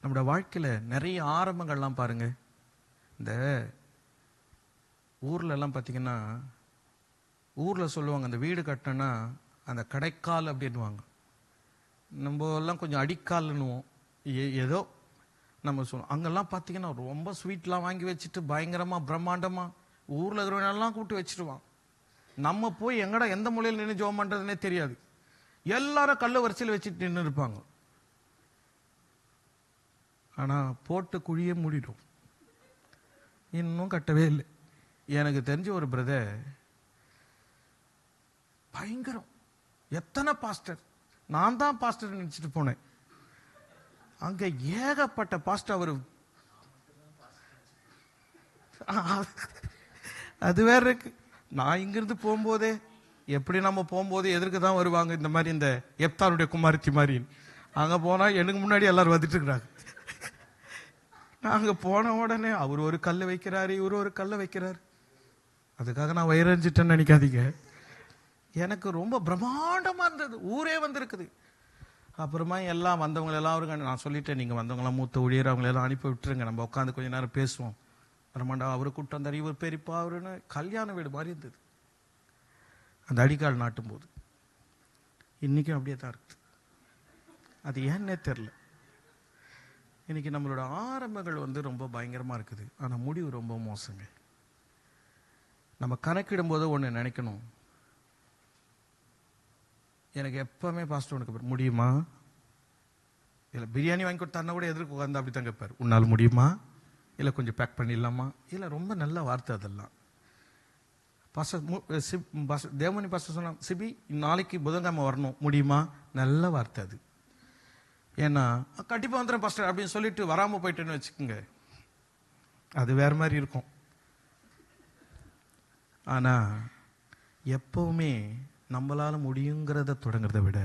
நம்மளோட வாழ்க்கையில் நிறைய ஆரம்பங்கள்லாம் பாருங்க. இந்த ஊர்ல எல்லாம் பார்த்தீங்கன்னா, ஊரில் சொல்லுவாங்க, அந்த வீடு கட்டினா அந்த கடைக்கால் அப்படின்னுவாங்க. நம்ம எல்லாம் கொஞ்சம் அடிக்கால்னுவோம். ஏதோ நம்ம சொல்லுவோம். அங்கெல்லாம் பார்த்தீங்கன்னா ரொம்ப ஸ்வீட்லாம் வாங்கி வச்சுட்டு பயங்கரமாக பிரம்மாண்டமாக ஊரில் இருக்கிறவனெல்லாம் கூப்பிட்டு வச்சுருவான். நம்ம போய் எங்கடா எந்த மூலையில் நின்று ஜோம் பண்ணுறதுனே தெரியாது. எல்லாரும் கல்லை வரிசையில் வச்சுட்டு நின்று இருப்பாங்க. ஆனால் போட்டு குழியே மூடிடும், இன்னும் கட்டவே இல்லை. எனக்கு தெரிஞ்ச ஒரு பிரதர் பயங்கரம், எத்தனை பாஸ்டர், நான் தான் பாஸ்டர் நினைச்சிட்டு போனேன். அங்க ஏகப்பட்ட பாஸ்டர். அவரு அது வேற இருக்கு. நான் இங்கிருந்து போகும்போதே, எப்படி நம்ம போகும்போது எதற்கு தான் வருவாங்க இந்த மாதிரி, இந்த எப்தாருடைய குமாரத்தி மாதிரி. அங்க போனா எனக்கு முன்னாடி எல்லாரும் வந்துட்டு இருக்கிறாங்க. நாங்க போன உடனே அவர் ஒரு கல்லை வைக்கிறாரு, இவர் ஒரு கல்லை வைக்கிறாரு. அதுக்காக நான் வயிறஞ்சிட்டேன்னு நினைக்காதீங்க. எனக்கு ரொம்ப பிரம்மாண்டமா இருந்தது, ஊரே வந்திருக்குது. அப்புறமா எல்லாம் வந்தவங்களெல்லாம் அவருங்க, நான் சொல்லிட்டேன், நீங்கள் வந்தவங்களாம் மூத்த ஊழியர் அவங்களெல்லாம் அனுப்பி விட்டுருங்க, நம்ம உட்காந்து கொஞ்சம் நேரம் பேசுவோம். பிரம்மாண்டா அவரு கூப்பிட்டு வந்தார், இவர் பெரியப்பா அவருன்னு. கல்யாண வீடு மாதிரி இருந்தது அந்த அடிக்கால் நாட்டும் போது. இன்றைக்கும் அப்படியே தான் இருக்குது. அது ஏன்னே தெரில. இன்னைக்கு நம்மளோட ஆரம்பங்கள் வந்து ரொம்ப பயங்கரமாக இருக்குது, ஆனால் முடிவு ரொம்ப மோசங்க. நம்ம கணக்கிடும்போது ஒன்று நினைக்கணும், எனக்கு எப்பவுமே பாஸ்டர் உனக்கு முடியுமா, இல்லை பிரியாணி வாங்கி கொடுத்தாருன்னா கூட எதிர்க்கு உட்காந்து அப்படி தான் கேட்பார், உன்னால் முடியுமா, இல்லை கொஞ்சம் பேக் பண்ணிடலாமா, இல்லை ரொம்ப நல்ல வார்த்தை அதெல்லாம். பாஸ்டர் தேவமணி பாஸ்டர் சொன்னாங்க, சிபி நாளைக்கு புதன்கிழமை வரணும், முடியுமா, நல்ல வார்த்தை அது. ஏன்னா கண்டிப்பாக வந்துடுறேன் பாஸ்டர் அப்படின்னு சொல்லிட்டு வராமல் போயிட்டேன்னு வச்சுக்கோங்க, அது வேற மாதிரி இருக்கும். ஆனால் எப்பவுமே நம்மளால் முடியுங்கிறத தொடங்குறத விட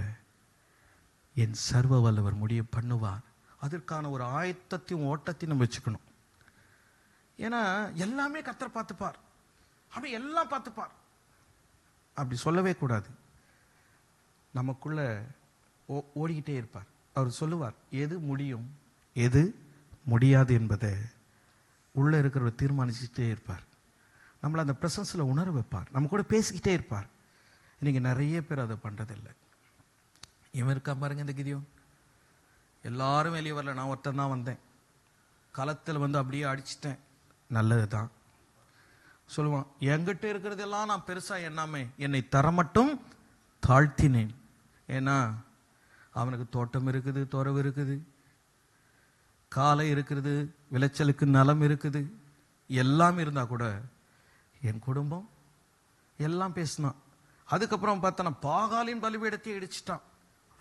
என் சர்வ வல்லவர் முடிய பண்ணுவார், அதற்கான ஒரு ஆயத்தத்தையும் ஓட்டத்தையும் நம்ம வச்சுக்கணும். ஏன்னா எல்லாமே கர்த்தர் பார்த்துப்பார், அப்படி எல்லாம் பார்த்துப்பார் அப்படி சொல்லவே கூடாது. நமக்குள்ள ஓடிக்கிட்டே இருப்பார். அவர் சொல்லுவார் எது முடியும் எது முடியாது என்பதை உள்ள இருக்கிறவர் தீர்மானிச்சுட்டே இருப்பார். நம்மளை அந்த பிரசன்ஸில் உணர வைப்பார், நம்ம கூட பேசிக்கிட்டே இருப்பார். இன்னைக்கு நிறைய பேர் அதை பண்ணுறதில்லை. இவன் இருக்கா பாருங்க, இந்த கிதியோன், எல்லாரும் வெளியே வரல, நான் ஒருத்தன் தான் வந்தேன், களத்தில் வந்து அப்படியே அடிச்சிட்டேன், நல்லது தான் சொல்லுவான். என்கிட்ட இருக்கிறதெல்லாம் நான் பெருசாக எண்ணாமே என்னை தர மட்டும் தாழ்த்தினேன். ஏன்னா அவனுக்கு தோட்டம் இருக்குது, துறவு இருக்குது, காலை இருக்கிறது, விளைச்சலுக்கு நலம் இருக்குது, எல்லாம் இருந்தால் கூட என் குடும்பம் எல்லாம் பேசினான். அதுக்கப்புறம் பார்த்தா பாகாலின் பலிபீடத்தை இடிச்சிட்டான்,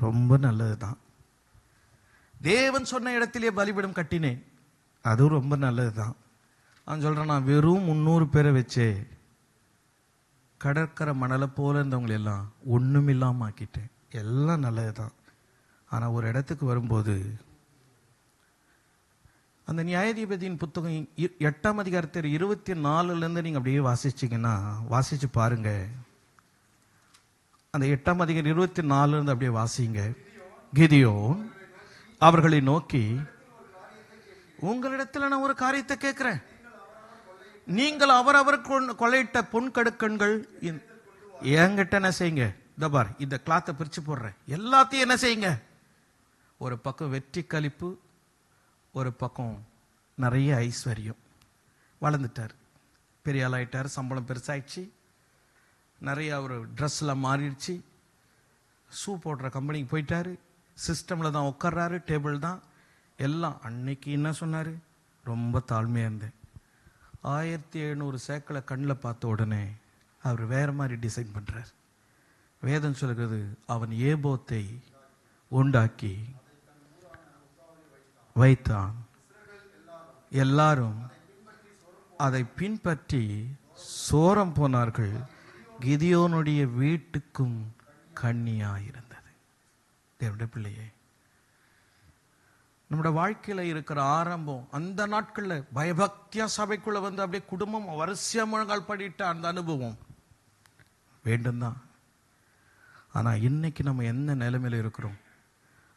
ரொம்ப நல்லது தான். தேவன் சொன்ன இடத்திலே பலிபீடம் கட்டினேன், அதுவும் ரொம்ப நல்லது தான். நான் சொல்கிறேன், நான் வெறும் 300 பேரை வச்சே கடற்கரை மணலை போல இருந்தவங்களை எல்லாம் ஒன்றும் இல்லாமல் ஆக்கிட்டேன், எல்லாம் நல்லது தான். ஆனால் ஒரு இடத்துக்கு வரும்போது அந்த நியாயாதிபதியின் புத்தகம் 8ஆம் அதிகாரத்தில் 24 நீங்கள் அப்படியே வாசிச்சிங்கன்னா, வாசிச்சு பாருங்க, அந்த 8ஆம் அதிகாரம் 24 அப்படியே வாசிங்க. கிதியோன் அவர்களை நோக்கி, உங்களிடத்தில் நான் ஒரு காரியத்தை கேட்கிறேன், நீங்கள் அவரவர் கொள்ளையிட்ட பொன் கடுக்கண்கள் என்கிட்ட என்ன செய்யுங்க, இந்த பார் இந்த கிளாத்தை பிரிச்சு போடுறேன், எல்லாத்தையும் என்ன செய்யுங்க, ஒரு பக்கம் வெற்றி களிப்பு, ஒரு பக்கம் நிறைய ஐஸ்வர்யம். வளர்ந்துட்டார், பெரிய ஆளாயிட்டார், சம்பளம் பெருசாயிடுச்சு, நிறைய ஒரு ட்ரெஸ்லாம் மாறிடுச்சு, ஷூ போடுற கம்பெனிக்கு போயிட்டாரு, சிஸ்டமில் தான் உட்கார்றாரு, டேபிள் தான் எல்லாம். அன்னைக்கு என்ன சொன்னார், ரொம்ப தாழ்மையாக இருந்தேன். 1700 சேக்களை கண்ணில் பார்த்த உடனே அவர் வேற மாதிரி டிசைன் பண்ணுறார். வேதம் சொல்கிறது, அவன் ஏபோத்தை உண்டாக்கி வைத்தான், எல்லாரும் அதை பின்பற்றி சோரம் போனார்கள், கிதியோனுடைய வீட்டுக்கும் கண்ணியாயிருந்தது. தேவனுடைய பிள்ளையே, நம்முடைய வாழ்க்கையில் இருக்கிற ஆரம்பம் அந்த நாட்களில் பயபக்தியா சபைக்குள்ள வந்து அப்படியே குடும்பம் வரிசையா முழங்கால் படிட்ட அந்த அனுபவம் வேண்டும் தான். ஆனால் இன்னைக்கு நம்ம என்ன நிலைமையில இருக்கிறோம்,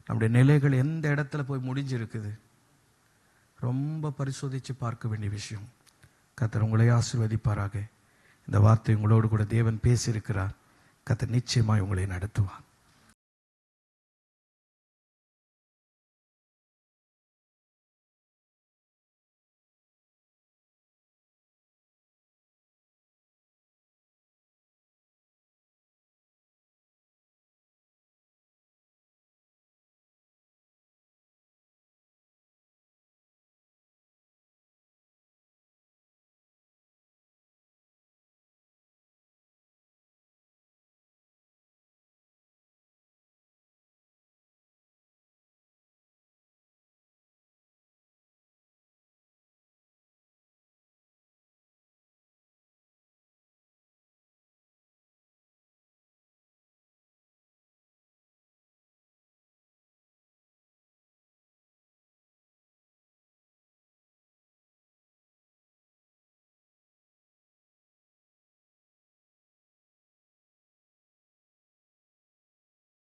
நம்முடைய நிலைகள் எந்த இடத்துல போய் முடிஞ்சிருக்குது, ரொம்ப பரிசோதித்து பார்க்க வேண்டிய விஷயம். கர்த்தர் உங்களை ஆசீர்வதிப்பாராக. இந்த வார்த்தை உங்களோடு கூட தேவன் பேசியிருக்கிறார். கர்த்தர் நிச்சயமாய் உங்களை நடத்துவார்.